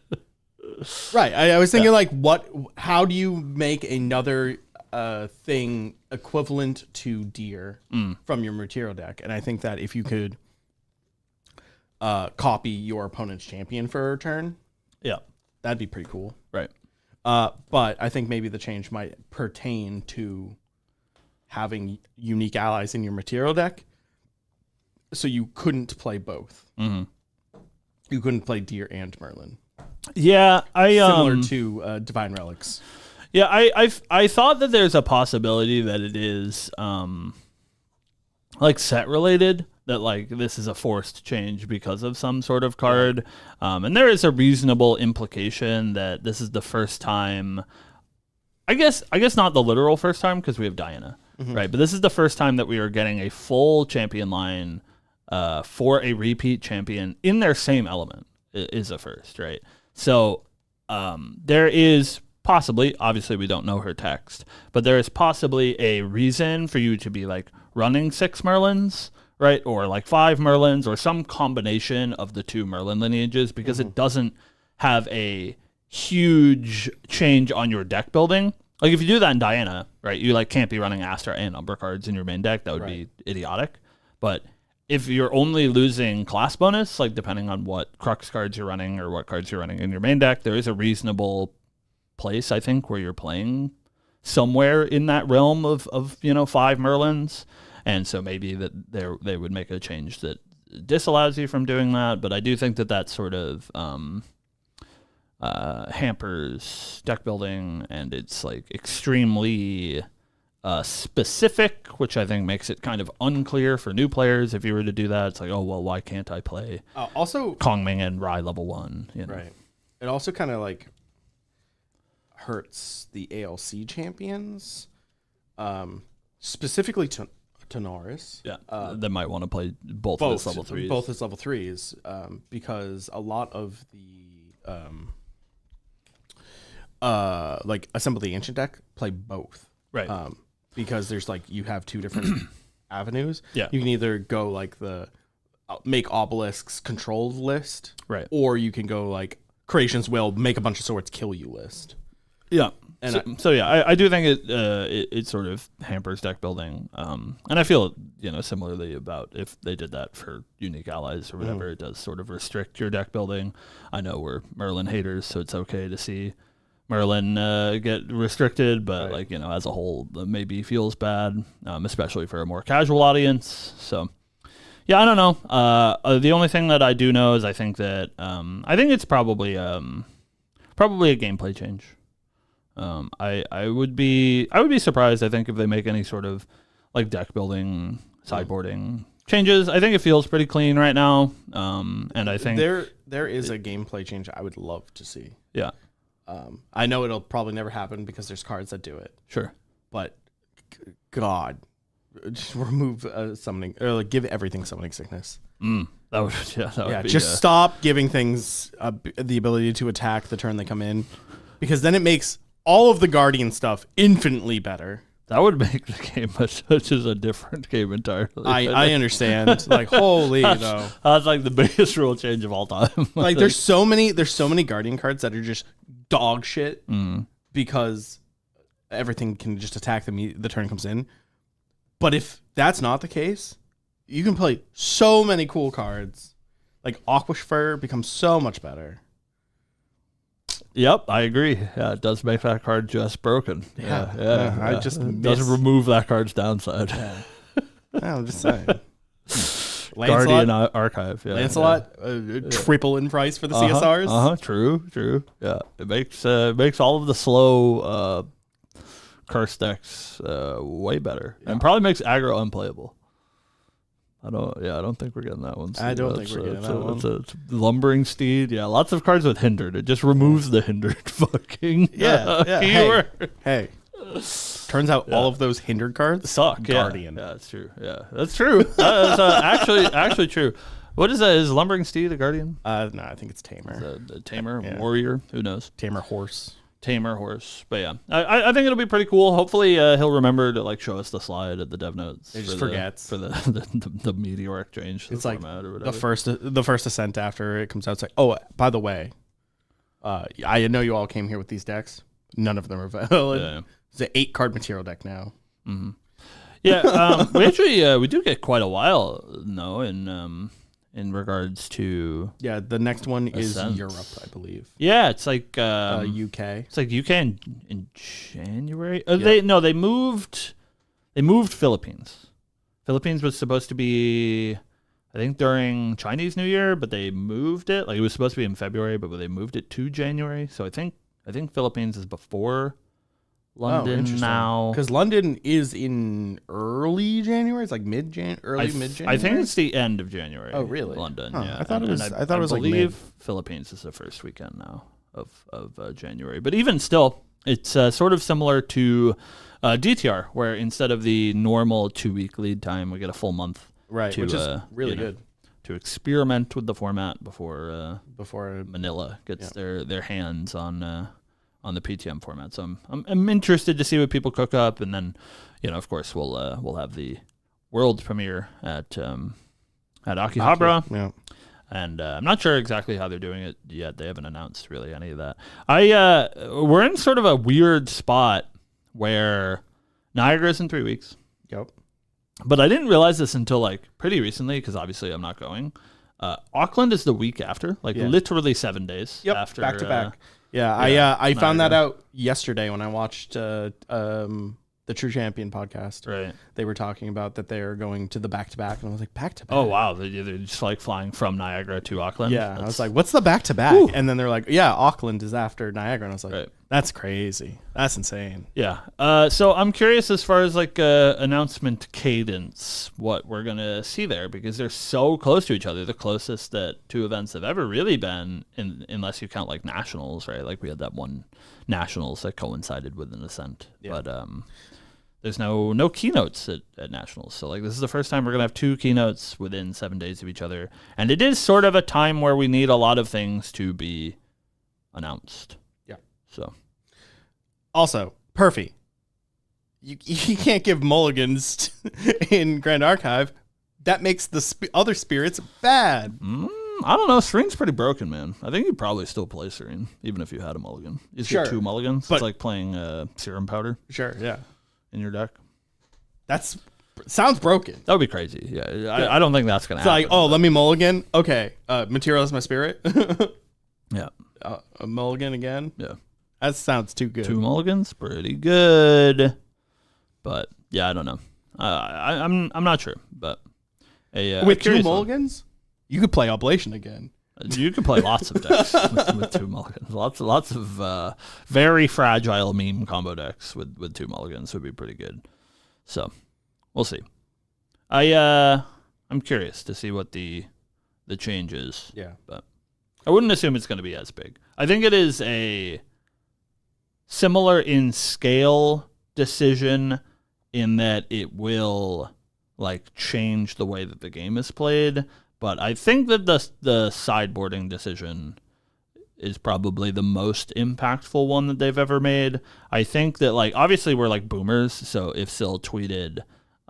Speaker 2: Right. I was thinking, like, how do you make another thing equivalent to Deer from your material deck? And I think that if you could copy your opponent's champion for a turn, that'd be pretty cool.
Speaker 1: Right.
Speaker 2: But I think maybe the change might pertain to having unique allies in your material deck, so you couldn't play both. Mm-hmm. You couldn't play Deer and Merlin.
Speaker 1: Yeah,
Speaker 2: similar to Divine Relics.
Speaker 1: Yeah, I thought that there's a possibility that it is like set related, that like this is a forced change because of some sort of card, and there is a reasonable implication that this is the first time. I guess not the literal first time because we have Diana, right? But this is the first time that we are getting a full champion line for a repeat champion in their same element. Is a first, right? So there is possibly, obviously we don't know her text, but there is possibly a reason for you to be like running 6 Merlins, right? Or like 5 Merlins, or some combination of the 2 Merlin lineages, because it doesn't have a huge change on your deck building. Like if you do that in Diana, right, you like can't be running Astra and Umbra cards in your main deck. That would be idiotic. But if you're only losing class bonus, like depending on what Crux cards you're running or what cards you're running in your main deck, there is a reasonable place, I think, where you're playing somewhere in that realm of 5 Merlins. And so maybe that they would make a change that disallows you from doing that. But I do think that sort of hampers deck building, and it's like extremely specific, which I think makes it kind of unclear for new players. If you were to do that, it's like, oh well, why can't I play
Speaker 2: also
Speaker 1: Kongming and Rai level 1?
Speaker 2: Right. It also kind of like hurts the ALC champions, specifically Tanaris.
Speaker 1: Yeah, they might want to play both as level 3s.
Speaker 2: Both as level 3s, because a lot of the like Assemble the Ancient deck play both.
Speaker 1: Right.
Speaker 2: Because there's like, you have 2 different avenues.
Speaker 1: Yeah.
Speaker 2: You can either go like the make obelisks controlled list.
Speaker 1: Right.
Speaker 2: Or you can go like Creation's Will, make a bunch of swords, kill you list.
Speaker 1: Yeah. And so I do think it sort of hampers deck building. And I feel, similarly about if they did that for unique allies or whatever, it does sort of restrict your deck building. I know we're Merlin haters, so it's okay to see Merlin get restricted, but as a whole, maybe feels bad, especially for a more casual audience. So yeah, I don't know. The only thing that I do know is I think that I think it's probably a gameplay change. I would be surprised, I think, if they make any sort of like deck building, sideboarding changes. I think it feels pretty clean right now. And I think
Speaker 2: there is a gameplay change I would love to see.
Speaker 1: Yeah.
Speaker 2: I know it'll probably never happen because there's cards that do it.
Speaker 1: Sure.
Speaker 2: But God, just remove summoning, or like give everything summoning sickness.
Speaker 1: That would be,
Speaker 2: just stop giving things the ability to attack the turn they come in, because then it makes all of the Guardian stuff infinitely better.
Speaker 1: That would make the game such as a different game entirely.
Speaker 2: I understand. Like, holy though.
Speaker 1: That's like the biggest rule change of all time.
Speaker 2: Like there's so many Guardian cards that are just dog shit because everything can just attack the turn comes in. But if that's not the case, you can play so many cool cards. Like Aquasphere becomes so much better.
Speaker 1: Yep, I agree. Yeah, it does make that card just broken. Yeah.
Speaker 2: I just
Speaker 1: doesn't remove that card's downside.
Speaker 2: Yeah. I'm just saying.
Speaker 1: Guardian Archive. Yeah,
Speaker 2: Lancelot, triple in price for the CSRs.
Speaker 1: True. Yeah, it makes all of the slow curse decks way better, and probably makes aggro unplayable. I don't think we're getting that one.
Speaker 2: I don't think we're getting that one.
Speaker 1: It's Lumbering Steed. Yeah, lots of cards with hindered. It just removes the hindered fucking keyword.
Speaker 2: Hey. Turns out all of those hindered cards
Speaker 1: suck.
Speaker 2: Guardian.
Speaker 1: Yeah, that's true. Yeah, that's true. That's actually true. What is that? Is Lumbering Steed a Guardian?
Speaker 2: No, I think it's Tamer.
Speaker 1: A Tamer, Warrior. Who knows?
Speaker 2: Tamer Horse.
Speaker 1: But yeah, I think it'll be pretty cool. Hopefully he'll remember to like show us the slide at the dev notes.
Speaker 2: He just forgets
Speaker 1: for the meteoric change.
Speaker 2: It's like or the first ascent after it comes out. It's like, oh, by the way, I know you all came here with these decks. None of them are valid. Yeah. It's an 8-card material deck now.
Speaker 1: Mm-hmm. Yeah, we actually we do get quite a while in regards to
Speaker 2: the next one is Europe, I believe.
Speaker 1: Yeah, it's like
Speaker 2: UK.
Speaker 1: It's like UK in January. They moved Philippines. Philippines was supposed to be, I think, during Chinese New Year, but they moved it. Like it was supposed to be in February, but they moved it to January. So I think Philippines is before London now,
Speaker 2: because London is in early January. It's like mid-January.
Speaker 1: I think it's the end of January.
Speaker 2: Oh, really?
Speaker 1: London.
Speaker 2: Huh.
Speaker 1: Yeah,
Speaker 2: I thought it was. I thought it was like
Speaker 1: mid. Philippines is the first weekend now of January. But even still, it's sort of similar to DTR, where instead of the normal 2-week lead time, we get a full month.
Speaker 2: Right, which is really good
Speaker 1: to experiment with the format before
Speaker 2: Manila
Speaker 1: gets their hands on the PTM format. So I'm interested to see what people cook up, and then of course we'll have the world premiere at Akihabara.
Speaker 2: Yeah.
Speaker 1: And I'm not sure exactly how they're doing it yet. They haven't announced really any of that. We're in sort of a weird spot where Niagara's in 3 weeks.
Speaker 2: Yep.
Speaker 1: But I didn't realize this until like pretty recently because obviously I'm not going. Auckland is the week after, literally 7 days after.
Speaker 2: Back to back. Yeah, I found that out yesterday when I watched the True Champion podcast.
Speaker 1: Right.
Speaker 2: They were talking about that they're going to the back-to-back, and I was like, back-to-back?
Speaker 1: Oh, wow. They're just like flying from Niagara to Auckland?
Speaker 2: Yeah. I was like, what's the back-to-back? And then they're like, yeah, Auckland is after Niagara. And I was like, that's crazy. That's insane.
Speaker 1: Yeah. So I'm curious as far as like announcement cadence, what we're going to see there, because they're so close to each other. The closest that two events have ever really been, unless you count like nationals, right? Like we had that one nationals that coincided with an Ascent. Yeah. But there's no keynotes at nationals. So like this is the first time we're going to have two keynotes within 7 days of each other. And it is sort of a time where we need a lot of things to be announced.
Speaker 2: Yeah.
Speaker 1: So
Speaker 2: also, Perfy, you can't give mulligans in Grand Archive. That makes the other spirits bad.
Speaker 1: I don't know. Serene's pretty broken, man. I think you'd probably still play Serene, even if you had a mulligan. You get two mulligans. It's like playing Serum Powder.
Speaker 2: Sure, yeah.
Speaker 1: In your deck.
Speaker 2: Sounds broken.
Speaker 1: That would be crazy. Yeah. I don't think that's going to happen.
Speaker 2: It's like, let me mulligan. Okay. Materialize my spirit.
Speaker 1: Yeah.
Speaker 2: A mulligan again.
Speaker 1: Yeah.
Speaker 2: That sounds too good.
Speaker 1: 2 mulligans, pretty good. But yeah, I don't know. I'm not sure. But
Speaker 2: with 2 mulligans, you could play Oblation again.
Speaker 1: You could play lots of decks with 2 mulligans. Lots of very fragile meme combo decks with 2 mulligans would be pretty good. So we'll see. I'm curious to see what the change is.
Speaker 2: Yeah,
Speaker 1: but I wouldn't assume it's going to be as big. I think it is a similar in scale decision in that it will like change the way that the game is played. But I think that the sideboarding decision is probably the most impactful one that they've ever made. I think that like obviously we're like boomers, so if Syl tweeted,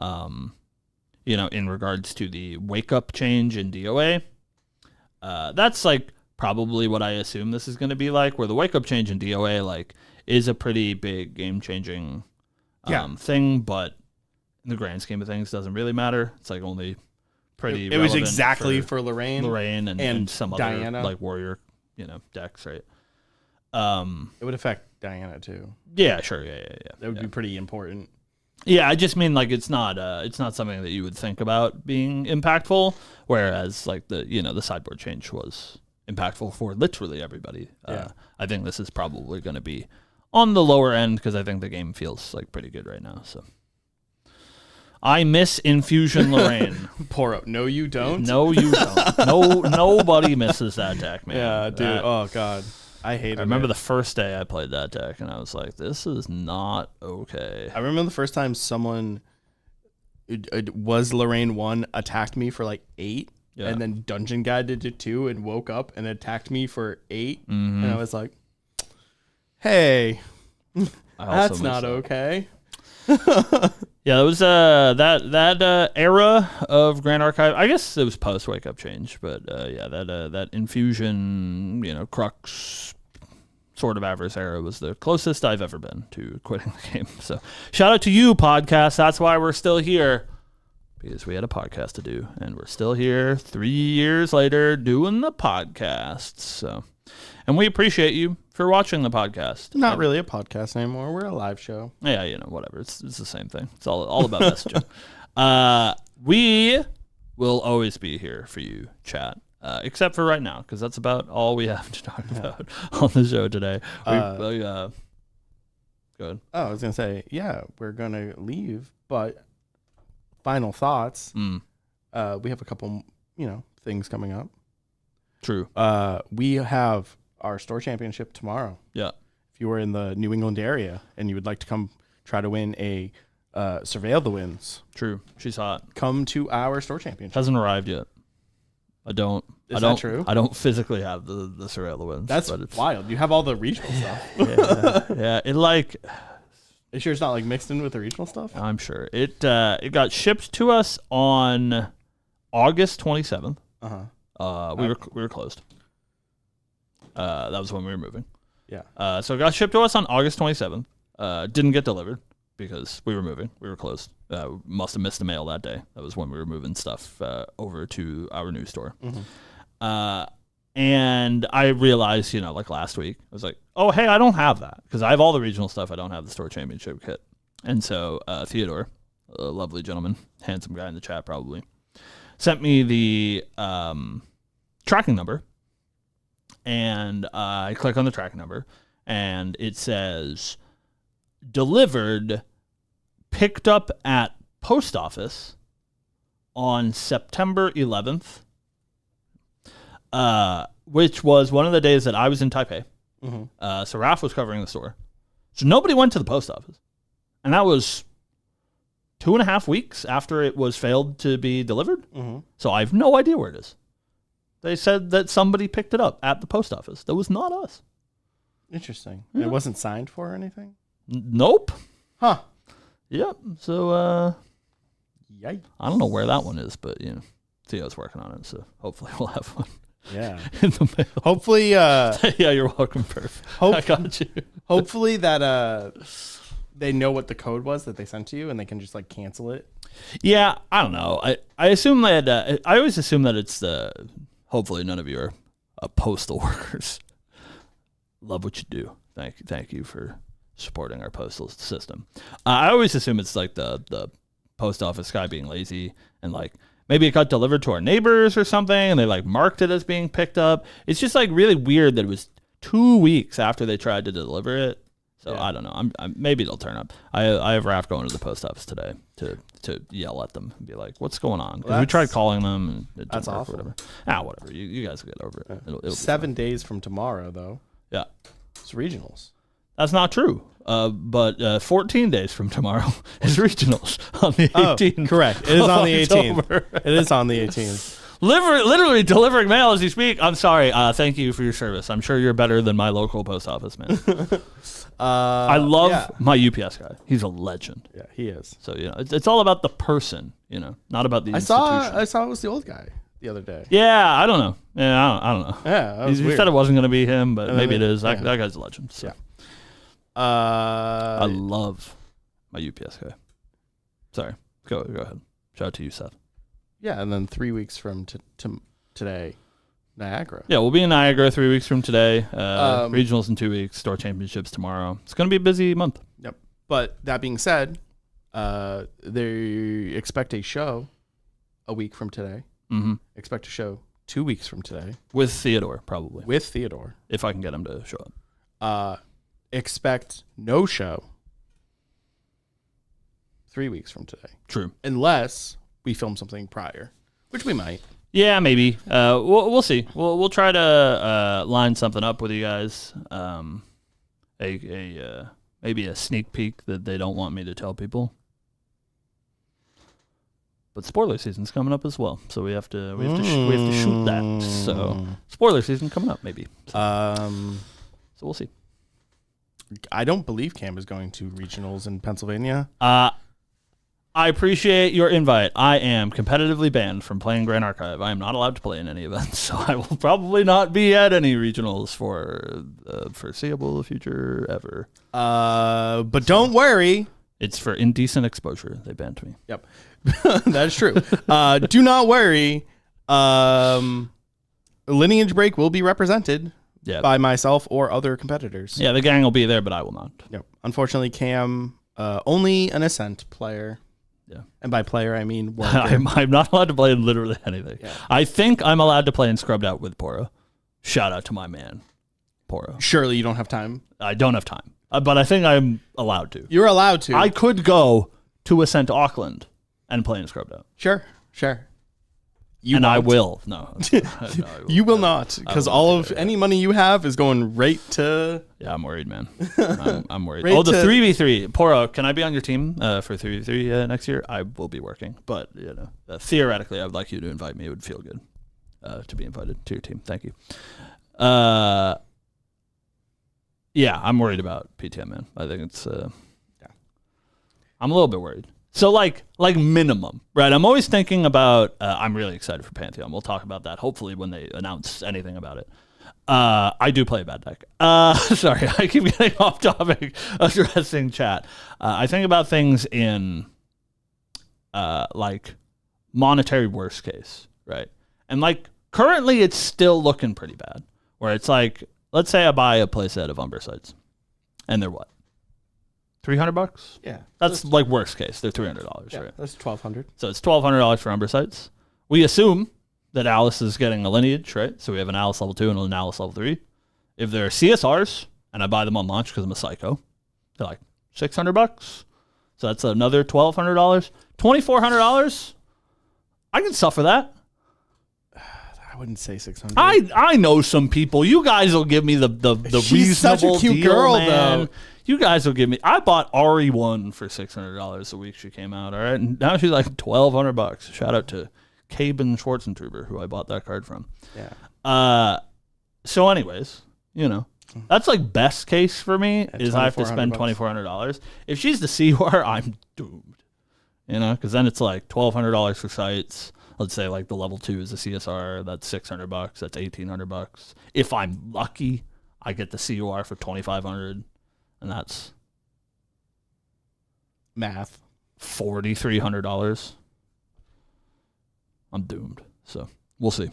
Speaker 1: in regards to the wake up change in DOA, that's like probably what I assume this is going to be like. Where the wake up change in DOA like is a pretty big game changing thing, but in the grand scheme of things, doesn't really matter. It's like only pretty.
Speaker 2: It was exactly for Lorraine
Speaker 1: and some
Speaker 2: Diana.
Speaker 1: Other like warrior, decks, right?
Speaker 2: It would affect Diana too.
Speaker 1: Yeah, sure, yeah.
Speaker 2: That would be pretty important.
Speaker 1: Yeah, I just mean like it's not something that you would think about being impactful. Whereas like the sideboard change was impactful for literally everybody. I think this is probably going to be on the lower end because I think the game feels like pretty good right now. So I miss Infusion Lorraine.
Speaker 2: Poro. No, you don't.
Speaker 1: No, you don't. Nobody misses that deck, man.
Speaker 2: Yeah, dude. Oh god, I hate it.
Speaker 1: I remember the first day I played that deck, and I was like, "This is not okay."
Speaker 2: I remember the first time someone it was Lorraine 1 attacked me for like 8, and then Dungeon Guided it 2 and woke up and attacked me for 8, and I was like, "Hey, that's not okay."
Speaker 1: Yeah, it was that era of Grand Archive. I guess it was post Wake Up Change, but that Infusion, Crux sort of Avarice era was the closest I've ever been to quitting the game. So shout out to you, podcast. That's why we're still here, because we had a podcast to do, and we're still here 3 years later doing the podcast. So, and we appreciate you for watching the podcast.
Speaker 2: Not really a podcast anymore. We're a live show.
Speaker 1: Yeah, whatever. It's the same thing. It's all about messaging. We will always be here for you, chat, except for right now, because that's about all we have to talk about on the show today. Go ahead.
Speaker 2: Oh, I was going to say, we're going to leave, but final thoughts. We have a couple, things coming up.
Speaker 1: True.
Speaker 2: We have our store championship tomorrow.
Speaker 1: Yeah.
Speaker 2: If you are in the New England area and you would like to come try to win a Surveil the Wins.
Speaker 1: True. She's hot.
Speaker 2: Come to our store championship.
Speaker 1: Hasn't arrived yet. Is
Speaker 2: that true?
Speaker 1: I don't physically have the Surveil the Wins.
Speaker 2: That's wild. You have all the regional stuff.
Speaker 1: Yeah. It
Speaker 2: You sure it's not like mixed in with the regional stuff?
Speaker 1: I'm sure. It got shipped to us on August 27th. We were closed. That was when we were moving.
Speaker 2: Yeah.
Speaker 1: So it got shipped to us on August 27th. Didn't get delivered because we were moving. We were closed. Must have missed the mail that day. That was when we were moving stuff over to our new store. And I realized, like last week, I was like, oh, hey, I don't have that because I have all the regional stuff. I don't have the store championship kit. And so Theodore, a lovely gentleman, handsome guy in the chat probably, sent me the tracking number. And I click on the tracking number, and it says delivered, picked up at post office on September 11th, which was one of the days that I was in Taipei. So Ralph was covering the store. So nobody went to the post office. And that was 2.5 weeks after it was failed to be delivered. So I have no idea where it is. They said that somebody picked it up at the post office. That was not us.
Speaker 2: Interesting. Yeah. It wasn't signed for or anything?
Speaker 1: Nope.
Speaker 2: Huh.
Speaker 1: Yep. So,
Speaker 2: yikes.
Speaker 1: I don't know where that one is, but, Theo's working on it, so hopefully we'll have one.
Speaker 2: Yeah.
Speaker 1: In the mail.
Speaker 2: Hopefully,
Speaker 1: yeah, you're welcome, Perf. I got you.
Speaker 2: Hopefully that, they know what the code was that they sent to you and they can just, cancel it.
Speaker 1: Yeah, I don't know. I assume that, I always assume that it's hopefully none of you are postal workers. Love what you do. Thank you for supporting our postal system. I always assume it's the post office guy being lazy and maybe it got delivered to our neighbors or something and they marked it as being picked up. It's just really weird that it was 2 weeks after they tried to deliver it. So yeah. I don't know. Maybe it'll turn up. I have Raph going to the post office today to yell at them and be like, "What's going on?" Because we tried calling them and it didn't work.
Speaker 2: Awful.
Speaker 1: Whatever. Whatever. You guys will get over it.
Speaker 2: It'll 7 days from tomorrow, though.
Speaker 1: Yeah,
Speaker 2: it's regionals.
Speaker 1: That's not true. But 14 days from tomorrow is regionals on the 18th.
Speaker 2: Correct. It is on the 18th. It is on the 18th.
Speaker 1: Literally delivering mail as you speak. I'm sorry. Thank you for your service. I'm sure you're better than my local post office man. I love my UPS guy. He's a legend.
Speaker 2: Yeah, he is.
Speaker 1: So it's all about the person. Not about the institution.
Speaker 2: I saw it was the old guy the other day.
Speaker 1: Yeah, I don't know. Yeah, I don't know.
Speaker 2: Yeah, that was
Speaker 1: he
Speaker 2: weird.
Speaker 1: said it wasn't going to be him, but maybe it is. That guy's a legend. So.
Speaker 2: Yeah.
Speaker 1: I love my UPS guy. Sorry. Go ahead. Shout out to you, Seth.
Speaker 2: Yeah, and then 3 weeks from today, Niagara.
Speaker 1: Yeah, we'll be in Niagara 3 weeks from today. Regionals in 2 weeks. Store championships tomorrow. It's going to be a busy month.
Speaker 2: Yep. But that being said, they expect a show a week from today.
Speaker 1: Mm-hmm.
Speaker 2: Expect a show 2 weeks from today.
Speaker 1: With Theodore, probably.
Speaker 2: With Theodore.
Speaker 1: If I can get him to show up.
Speaker 2: Expect no show 3 weeks from today.
Speaker 1: True.
Speaker 2: Unless we film something prior, which we might.
Speaker 1: Yeah, maybe. We'll see. We'll try to line something up with you guys. Maybe a sneak peek that they don't want me to tell people. But spoiler season's coming up as well, so we have to shoot that. So spoiler season coming up, maybe. So we'll see.
Speaker 2: I don't believe Cam is going to regionals in Pennsylvania.
Speaker 1: I appreciate your invite. I am competitively banned from playing Grand Archive. I am not allowed to play in any events, so I will probably not be at any regionals for the foreseeable future ever.
Speaker 2: But don't worry.
Speaker 1: It's for indecent exposure. They banned me.
Speaker 2: Yep. That's true. Do not worry. Lineage Break will be represented by myself or other competitors.
Speaker 1: Yeah, the gang will be there, but I will not.
Speaker 2: Yep. Unfortunately, Cam, only an Ascent player.
Speaker 1: Yeah.
Speaker 2: And by player, I mean
Speaker 1: I'm not allowed to play in literally anything.
Speaker 2: Yeah.
Speaker 1: I think I'm allowed to play in Scrubbed Out with Poro. Shout out to my man, Poro.
Speaker 2: Surely you don't have time.
Speaker 1: I don't have time. But I think I'm allowed to.
Speaker 2: You're allowed to.
Speaker 1: I could go to Ascent Auckland and play in Scrubbed Out.
Speaker 2: Sure.
Speaker 1: I will. No.
Speaker 2: You will not, because all of any money you have is going right to...
Speaker 1: Yeah, I'm worried, man. I'm worried. Right the 3v3. Poro, can I be on your team for 3v3 next year? I will be working. But, theoretically, I would like you to invite me. It would feel good to be invited to your team. Thank you. Yeah, I'm worried about PTM, man. I think it's... I'm a little bit worried. So like minimum, right? I'm always thinking about, I'm really excited for Pantheon. We'll talk about that hopefully when they announce anything about it. I do play a bad deck. Sorry, I keep getting off topic addressing chat. I think about things in like monetary worst case, right? And like currently it's still looking pretty bad. Where it's like, let's say I buy a playset of Umber Sites, and they're what? $300?
Speaker 2: Yeah.
Speaker 1: That's like worst case. They're $300, right?
Speaker 2: That's $1,200.
Speaker 1: So it's $1,200 for Umber Sites. We assume that Alice is getting a lineage, right? So we have an Alice level 2 and an Alice level 3. If they're CSRs, and I buy them on launch because I'm a psycho, they're like $600. So that's another $1,200. $2,400? I can suffer that.
Speaker 2: I wouldn't say 600.
Speaker 1: I know some people. You guys will give me the
Speaker 2: She's
Speaker 1: reasonable
Speaker 2: such a cute
Speaker 1: deal,
Speaker 2: girl,
Speaker 1: man.
Speaker 2: though.
Speaker 1: You guys will give me. I bought RE1 for $600 the week she came out. All right, and now she's like $1,200. Shout out to Caben Schwarzentruber, who I bought that card from.
Speaker 2: Yeah.
Speaker 1: So, anyways, you know, that's like best case for me is I have to spend $2,400. If she's the CUR, I'm doomed. You know, because then it's like $1,200 for sites. Let's say like the level 2 is a CSR. That's $600. That's $1,800. If I'm lucky, I get the CUR for $2,500, and that's
Speaker 2: math
Speaker 1: $4,300. I'm doomed. So we'll see.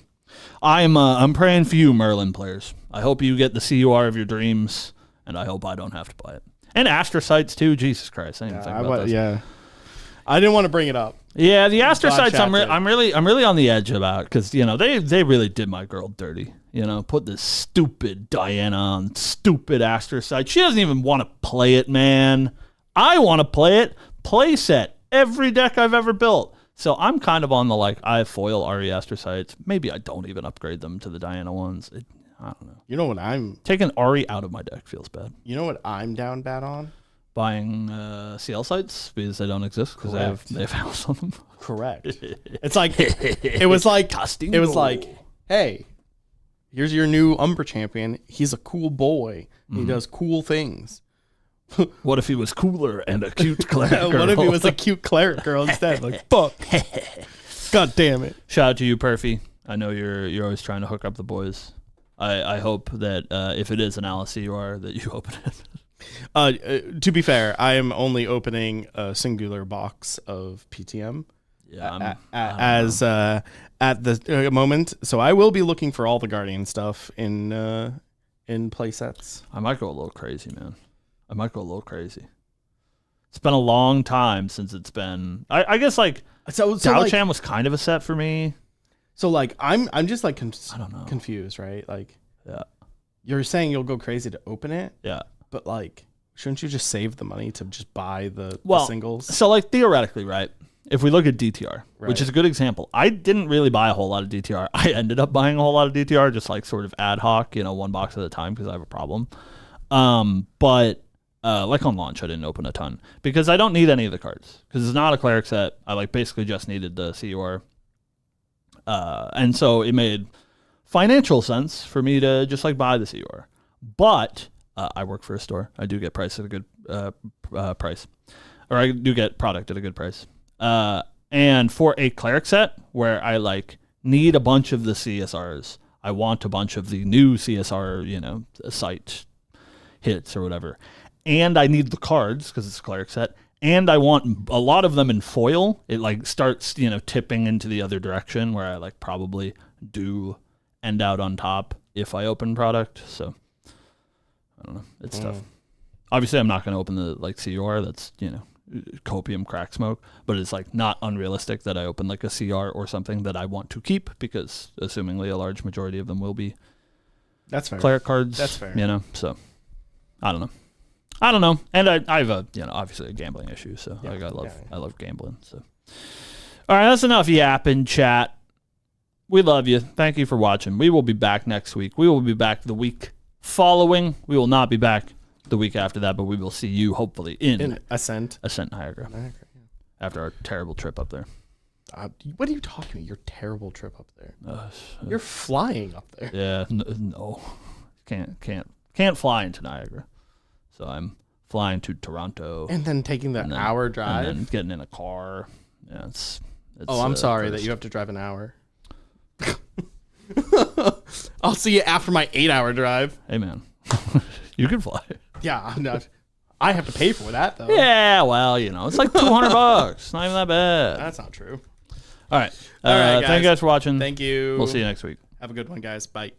Speaker 1: I'm praying for you, Merlin players. I hope you get the CUR of your dreams, and I hope I don't have to buy it. And astrocytes too. Jesus Christ, I didn't think about this.
Speaker 2: Yeah, I didn't want to bring it up.
Speaker 1: Yeah, the astrocytes I'm really on the edge about because you know they really did my girl dirty. You know, put this stupid Diana on stupid astrocyte. She doesn't even want to play it, man. I want to play it. Play set every deck I've ever built. So I'm kind of on the like I have foil RE astrocytes. Maybe I don't even upgrade them to the Diana ones. I don't know.
Speaker 2: You know what I'm
Speaker 1: taking RE out of my deck feels bad.
Speaker 2: You know what I'm down bad on?
Speaker 1: Buying CL sites because they don't exist because they have house on them.
Speaker 2: Correct. It was like, hey, here's your new Umber champion. He's a cool boy. He does cool things.
Speaker 1: What if he was cooler and a cute cleric girl?
Speaker 2: What if he was a cute cleric girl instead? Like, fuck. God damn it.
Speaker 1: Shout out to you, Perfy. I know you're always trying to hook up the boys. I hope that if it is an Alice CUR that you open it.
Speaker 2: To be fair, I am only opening a singular box of PTM.
Speaker 1: Yeah,
Speaker 2: at the moment. So I will be looking for all the Guardian stuff in play sets.
Speaker 1: I might go a little crazy, man. It's been a long time since it's been. I guess like Tao Chan was kind of a set for me.
Speaker 2: So like I'm just like
Speaker 1: I don't know,
Speaker 2: confused, right? Like
Speaker 1: yeah,
Speaker 2: you're saying you'll go crazy to open it.
Speaker 1: Yeah,
Speaker 2: but like shouldn't you just save the money to just buy the singles?
Speaker 1: So like theoretically, right? If we look at DTR, which is a good example, I didn't really buy a whole lot of DTR. I ended up buying a whole lot of DTR, just like sort of ad hoc, you know, one box at a time because I have a problem. But like on launch, I didn't open a ton because I don't need any of the cards because it's not a cleric set. I like basically just needed the CUR. And so it made financial sense for me to just like buy the CUR. But I work for a store. I do get price at a good price. Or I do get product at a good price. And for a cleric set where I like need a bunch of the CSRs, I want a bunch of the new CSR, you know, site hits or whatever. And I need the cards because it's a cleric set. And I want a lot of them in foil. It like starts, you know, tipping into the other direction where I like probably do end out on top if I open product. So I don't know. It's tough. Obviously, I'm not going to open the like CUR. That's, you know, copium crack smoke. But it's like not unrealistic that I open like a CR or something that I want to keep because assumingly a large majority of them will be cleric cards.
Speaker 2: That's fair.
Speaker 1: You know, so I don't know. And I have a, you know, obviously a gambling issue. So like I love gambling. So all right, that's enough yapping, chat. We love you. Thank you for watching. We will be back next week. We will be back the week following. We will not be back the week after that, but we will see you hopefully in
Speaker 2: Ascent
Speaker 1: Niagara after our terrible trip up there.
Speaker 2: What are you talking about? Your terrible trip up there. You're flying up there.
Speaker 1: Yeah, no, can't fly into Niagara. So I'm flying to Toronto.
Speaker 2: And then taking the hour drive.
Speaker 1: And then getting in a car. Yeah, it's
Speaker 2: I'm sorry that you have to drive an hour. I'll see you after my 8-hour drive.
Speaker 1: Hey, man. You can fly.
Speaker 2: Yeah, I have to pay for that, though.
Speaker 1: Yeah, well, it's like $200. Not even that bad.
Speaker 2: That's not true.
Speaker 1: All right. All right, guys. Thank you guys for watching.
Speaker 2: Thank you.
Speaker 1: We'll see you next week.
Speaker 2: Have a good one, guys. Bye.